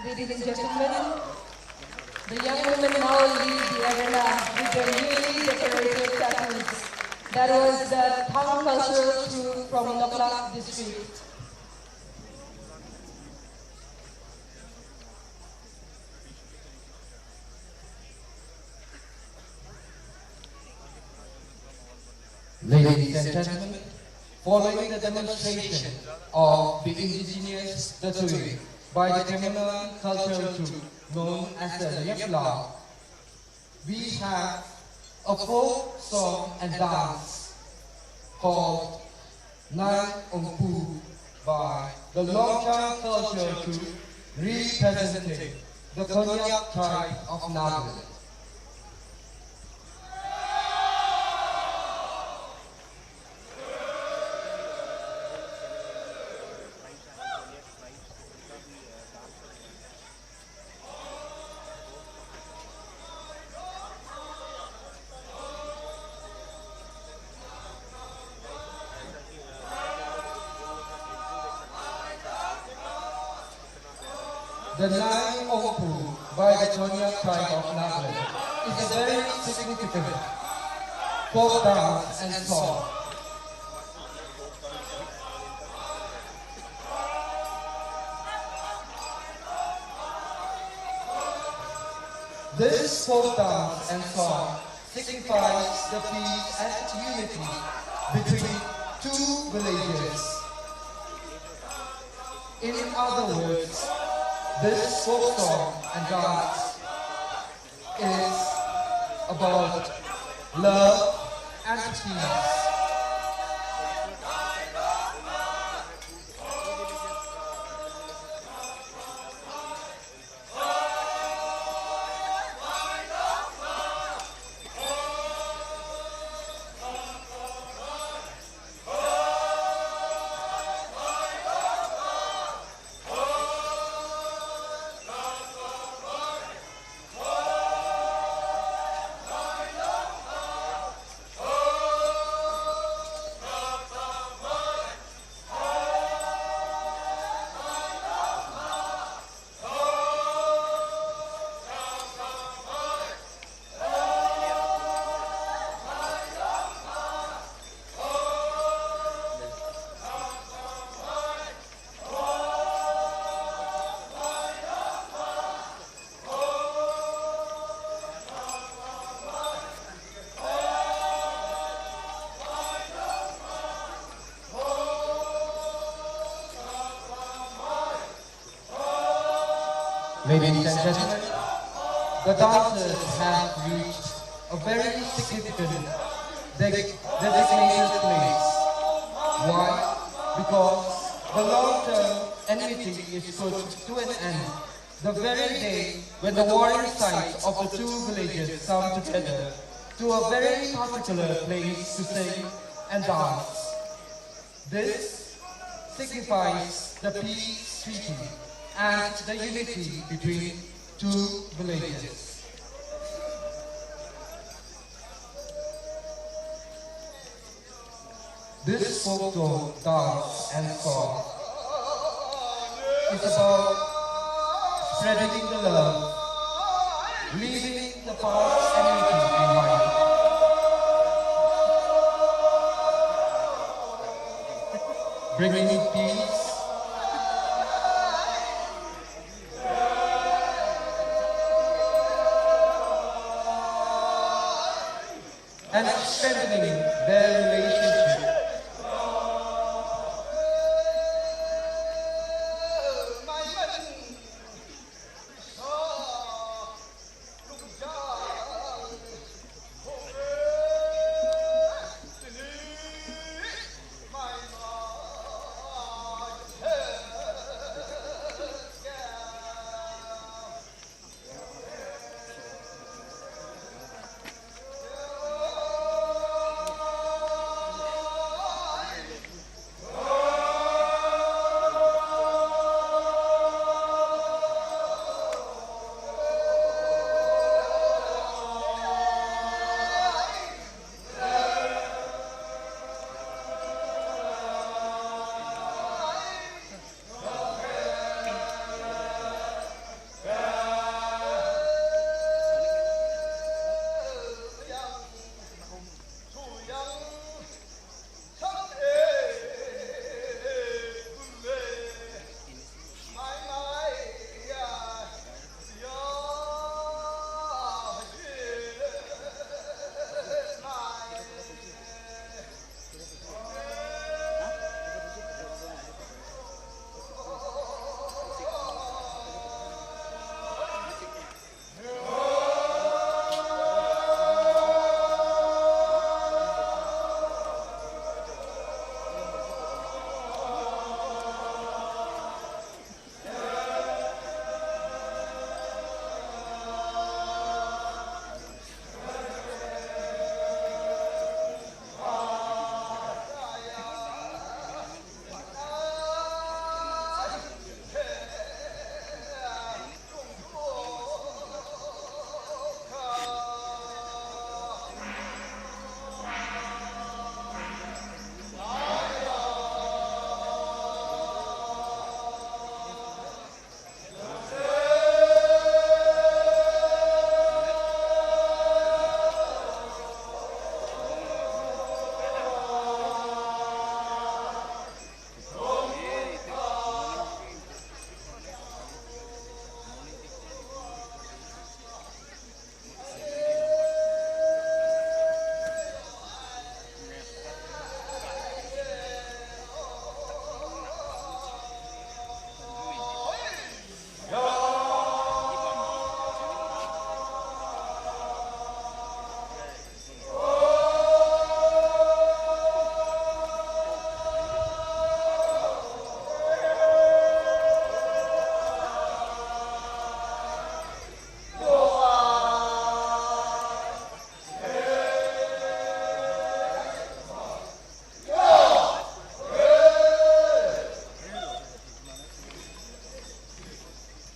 Ladies and gentlemen, the young women now leave the arena with their newly decorated tattoos. That was the Chang cultural troupe from Noklak district. Ladies and gentlemen, following the demonstration of the indigenous tattooing by the Khmer cultural troupe known as the Yepla, we have a folk song and dance called Nai Ong Pu by the Longchang cultural troupe representing the Konyak tribe of Nagaland. The Nai Ong Pu by the Konyak tribe of Nagaland is a very significant folk dance and song. This folk dance and song signifies the peace and unity between two villages. In other words, this folk song and dance is about love and peace. Ladies and gentlemen, the dancers have reached a very significant designated place. Why? Because the long-term enmity is put to an end the very day when the warring sides of the two villages come together to a very particular place to sing and dance. This signifies the peace treaty and the unity between two villages. This folklore dance and song is about spreading the love, leaving the past enmity behind. Bringing peace and strengthening their relationship.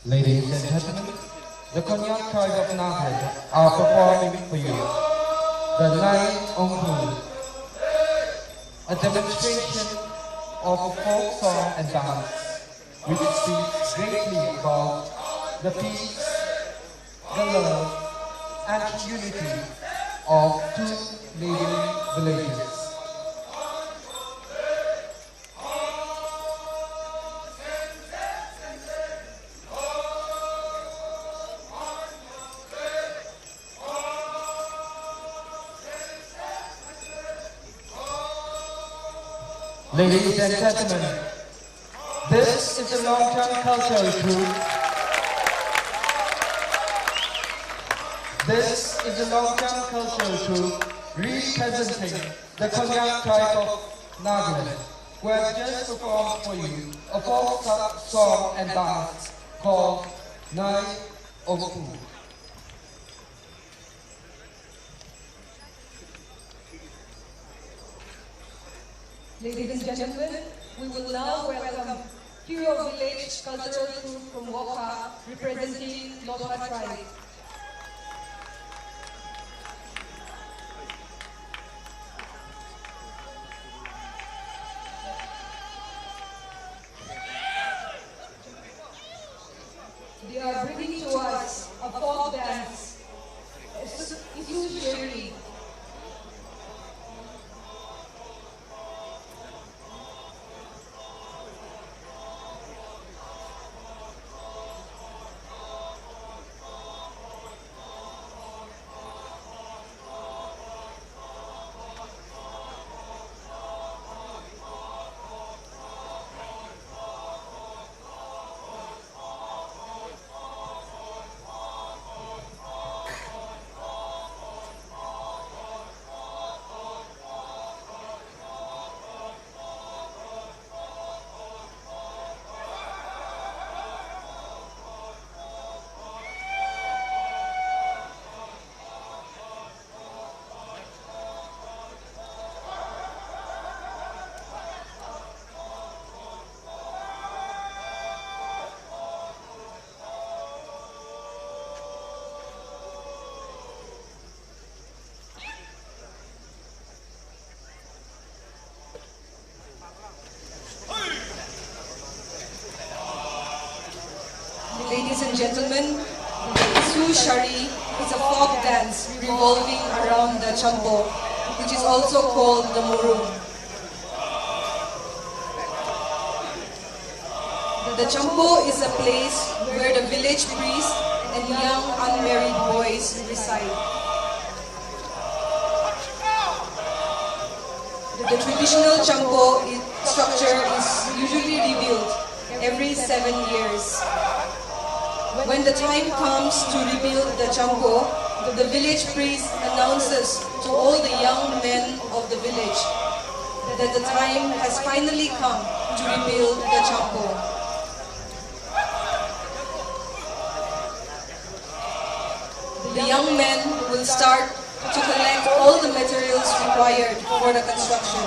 Ladies and gentlemen, the Konyak tribe of Nahad are performing for you the Nai Onghu, a demonstration of a folk song and dance which speaks greatly about the peace, the love, and unity of two neighboring villages. Ladies and gentlemen, this is a long-term cultural truth This is a long-term cultural troupe representing the Konyak tribe of Nagaland, who have just performed for you a folk song and dance called Night of Food. Ladies and gentlemen, we will now welcome Hero Village Cultural Troupe from Waka, representing Lotha tribe. They are bringing to us a folk dance, Isu Sheri. Ladies and gentlemen, Isu Shari is a folk dance revolving around the champo, which is also called the murung. The champo is a place where the village priest and young unmarried boys reside. The traditional champo structure is usually rebuilt every 7 years. When the time comes to rebuild the champo, the village priest announces to all the young men of the village that the time has finally come to rebuild the champo. The young men will start to collect all the materials required for the construction.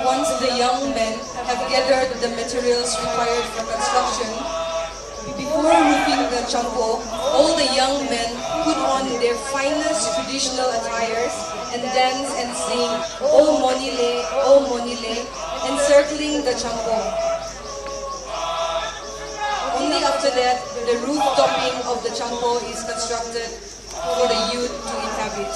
Once the young men have gathered the materials required for construction, before roofing the champo, all the young men put on their finest traditional attires and dance and sing O Monile, encircling the champo. Only after that, the roof topping of the champo is constructed for the youth to inhabit.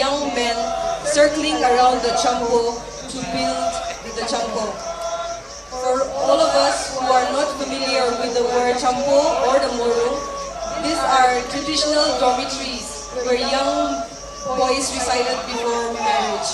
young men circling around the champo to build the champo. For all of us who are not familiar with the word champo or the moro, these are traditional dormitories where young boys resided before marriage.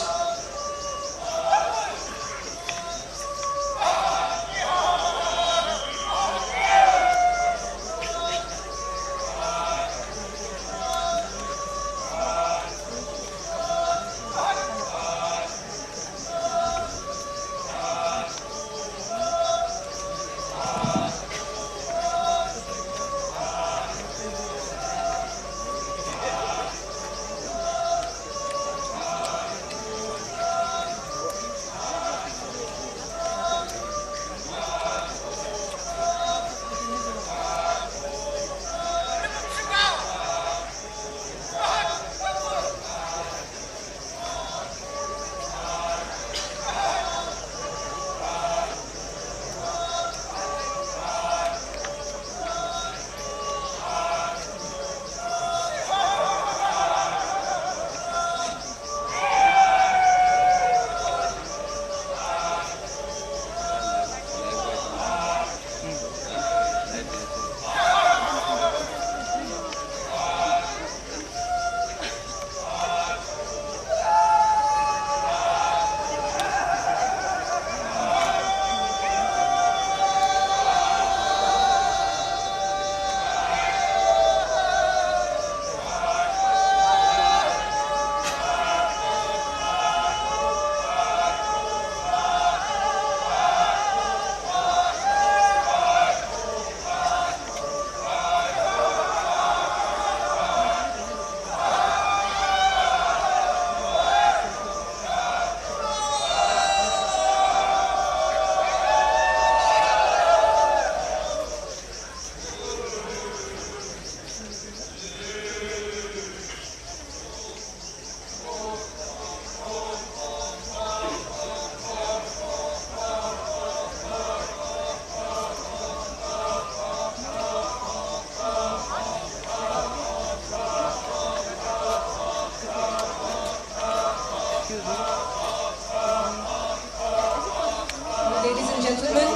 Ladies and gentlemen,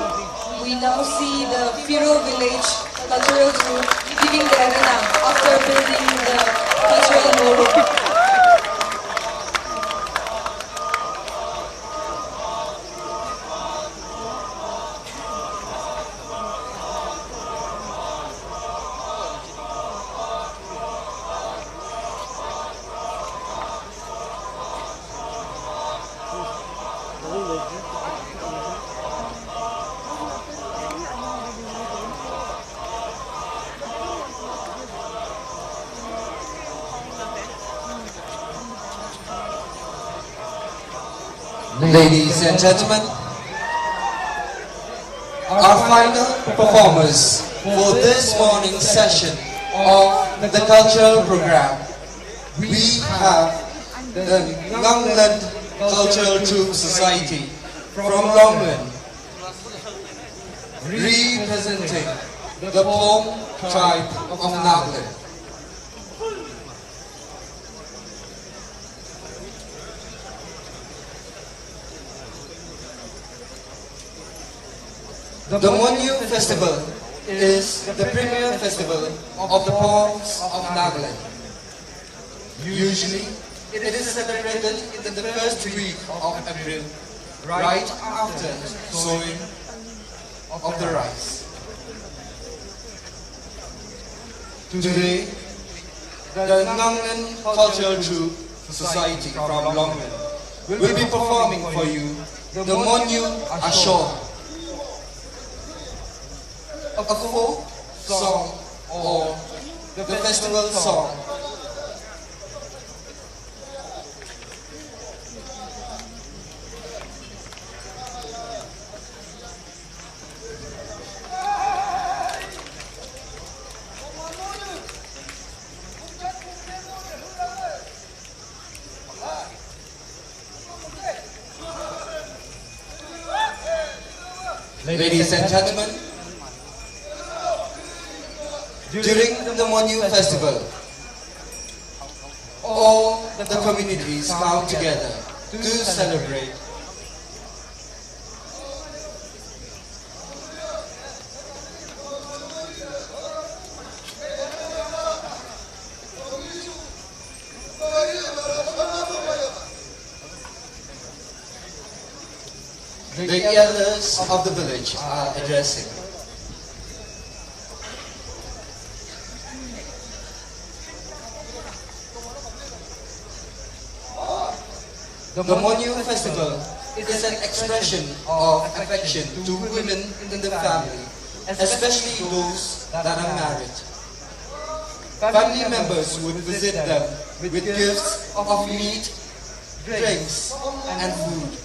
we now see the Firo village cultural group leaving the arena after building the cultural moro. Ladies and gentlemen, our final performers for this morning's session of the cultural program, we have the Longland Cultural Troupe Society from Longland, representing the Pom tribe of Nagaland. The Monyu Festival is the premier festival of the Poms of Nagaland. Usually, it is celebrated in the first week of April, right after sowing of the rice. Today, the Nagaland Cultural Troupe Society from Longland will be performing for you the Monyu Ashore, a folk song or the festival song. Ladies and gentlemen, during the Monyu Festival, all the communities come together to celebrate. The elders of the village are addressing. The Monyu festival is an expression of affection to women in the family, especially those that are married. Family members would visit them with gifts of meat, drinks, and food.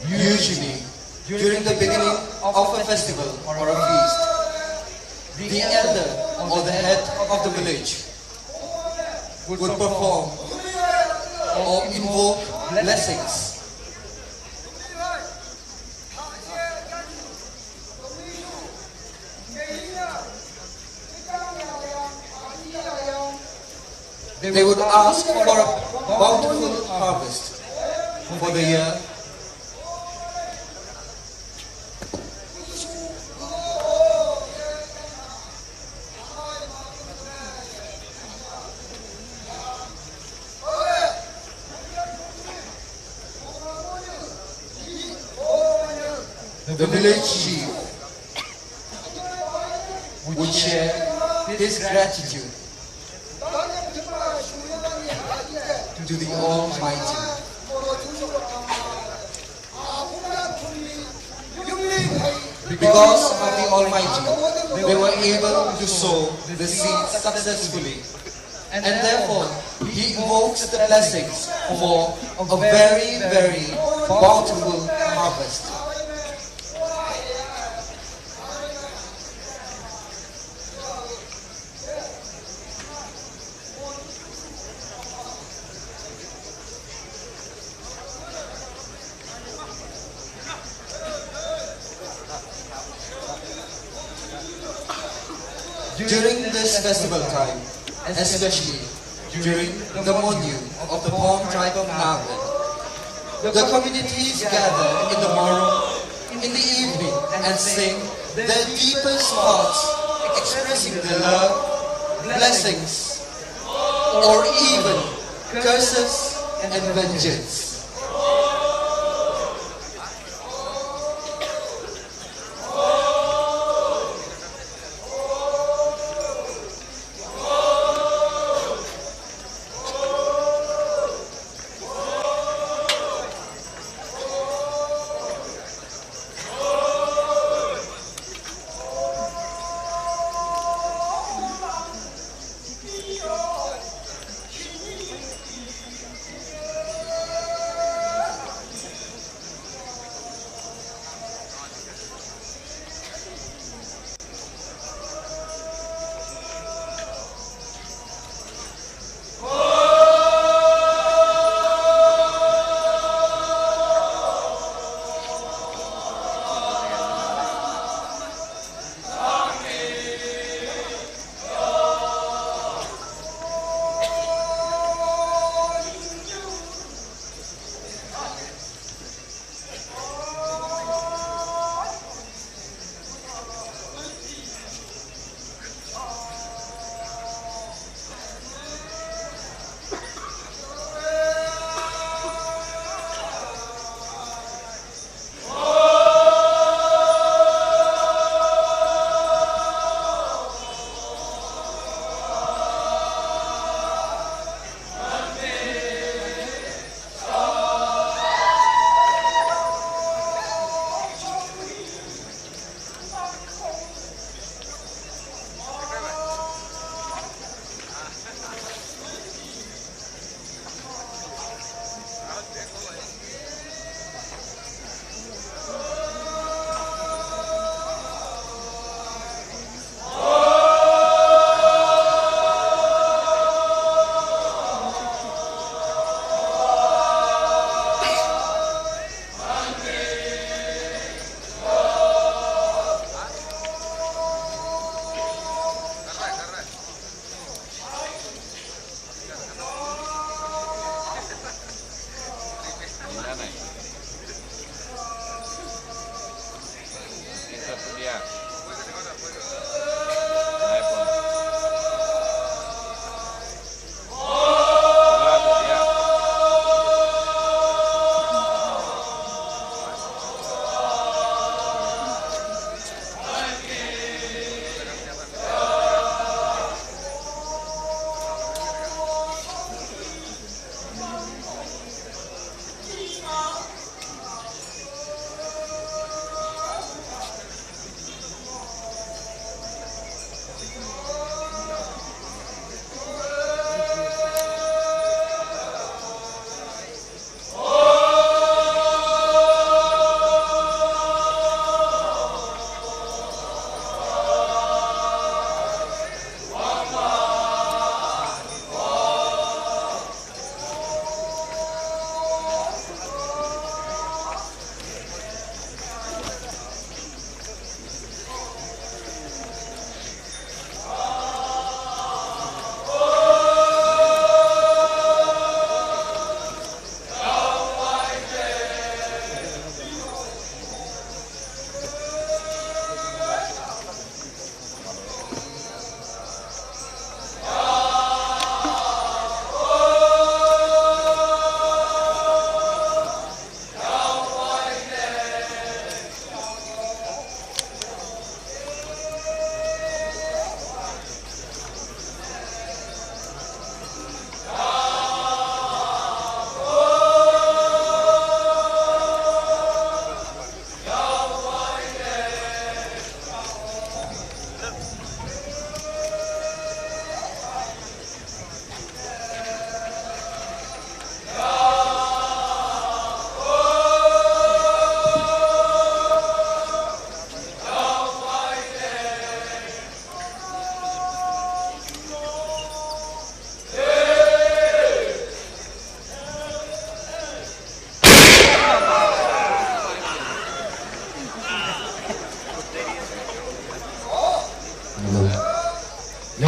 Usually, during the beginning of a festival or a feast, the elder or the head of the village would perform or invoke blessings. They would ask for a bountiful harvest for the year. The village chief would share his gratitude to the Almighty. Because of the Almighty, they were able to sow the seed successfully. And therefore, he invokes the blessings for a very, very bountiful harvest. During this festival time, especially during the Monyu of the Pong tribe of Nagaland, the communities gather in the morrow, in the evening, and sing their deepest thoughts, expressing their love, blessings, or even curses and vengeance.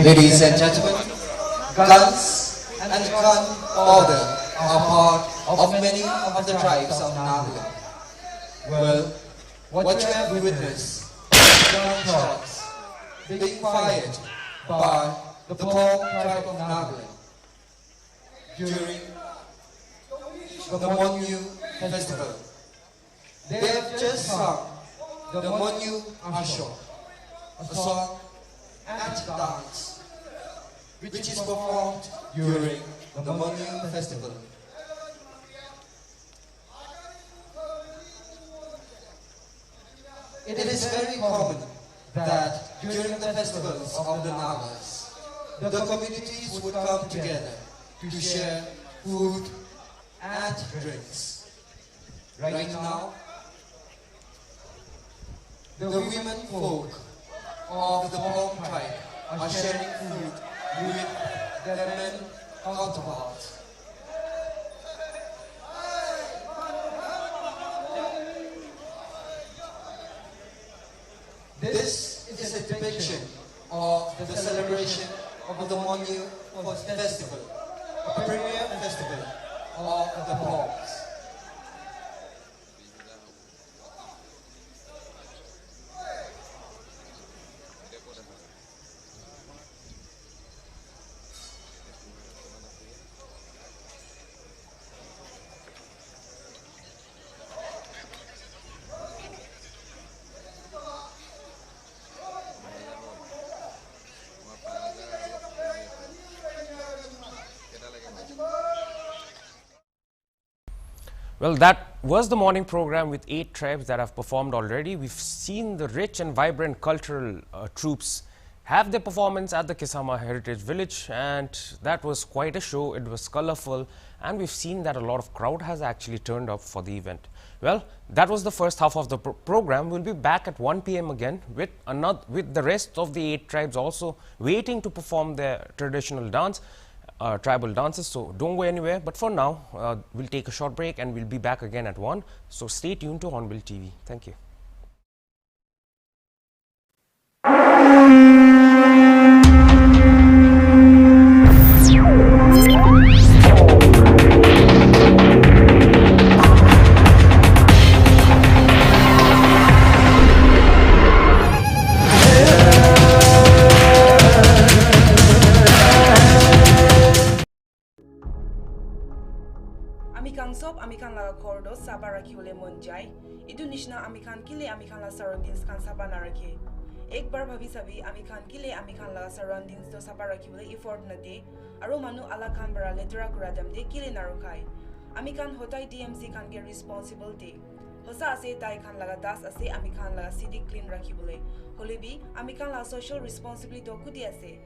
Ladies and gentlemen, guns and gun order are part of many of the tribes of Nagaland. Well, what you have witnessed is gunshots being fired by the Pong tribe of Nagaland during the Monyu festival. They have just sung the Monyu Asho, a song and dance which is performed during the Monyu festival. It is very common that during the festivals of the Nagas, the communities would come together to share food and drinks. Right now, the women folk of the Pong tribe are sharing food with their men counterparts. This is a depiction of the celebration of the Monyu festival, a premier festival of the Pongs. Well, that was the morning program with 8 tribes that have performed already. We've seen the rich and vibrant cultural troops have their performance at the Kisama Heritage Village, and that was quite a show. It was colorful, and we've seen that a lot of crowd has actually turned up for the event. Well, that was the first half of the program. We'll be back at 1 p.m. again with the rest of the 8 tribes also waiting to perform their traditional dance. Tribal dances, so don't go anywhere. But for now, we'll take a short break and we'll be back again at 1. So stay tuned to Hornbill TV. Thank you. rakibole mon jai idu nishna ami khan kile ami khan la surroundings khan sapa na rakhe ek bar bhabi sabi ami khan kile ami khan la surroundings to sapa rakibole effort na de aro manu ala khan bara letera kura jam de kile na rakhai ami khan hotai DMC khan ke responsible de hosa ase tai khan laga das ase ami khan laga city clean rakhibole holebi ami khan la social responsibility to kudi ase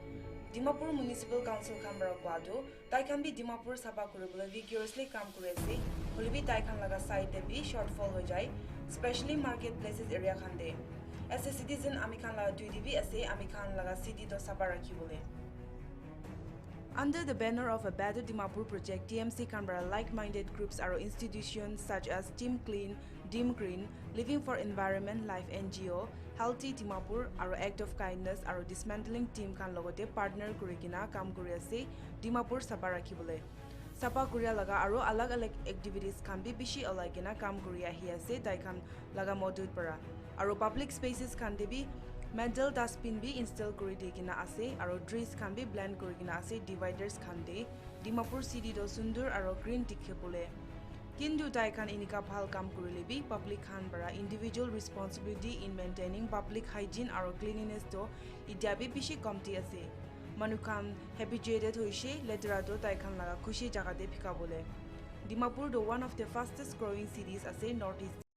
Dimapur Municipal Council Khamra Kwado, Tai can be Dimapur Sapa Kuribula vigorously come kurese, Holibi Tai can laga side de be shortfall hojai, especially marketplaces area khande. As a citizen, Amikan la duty ase Amikan laga city do Sabara Kibule. Under the banner of a Better Dimapur project, TMC Canberra like-minded groups or institutions such as Team Clean, Dim Green, Living for Environment Life NGO, Healthy Dimapur, or Act of Kindness, or Dismantling Team kan logote partner kurikina kam kuri ase Dimapur Sapa rakhibole. Sapa kuria laga aro alag activities kan bi bishi alagina kam kuri ahi ase tai kan laga modud para. Aro public spaces kan debi metal dustbin bi install kuri digina ase aro trees kan bi blend kuri gina ase dividers kan de Dimapur city do sundur aro green dikhebole. Kindu tai kan inika bhal kam kurile bi public khan bara individual responsibility in maintaining public hygiene aro cleanliness to idya bi bishi komti ase. Manu khan habituated hoise letera to tai khan laga khushi jaga de phika bole. Dimapur do one of the fastest growing cities ase northeast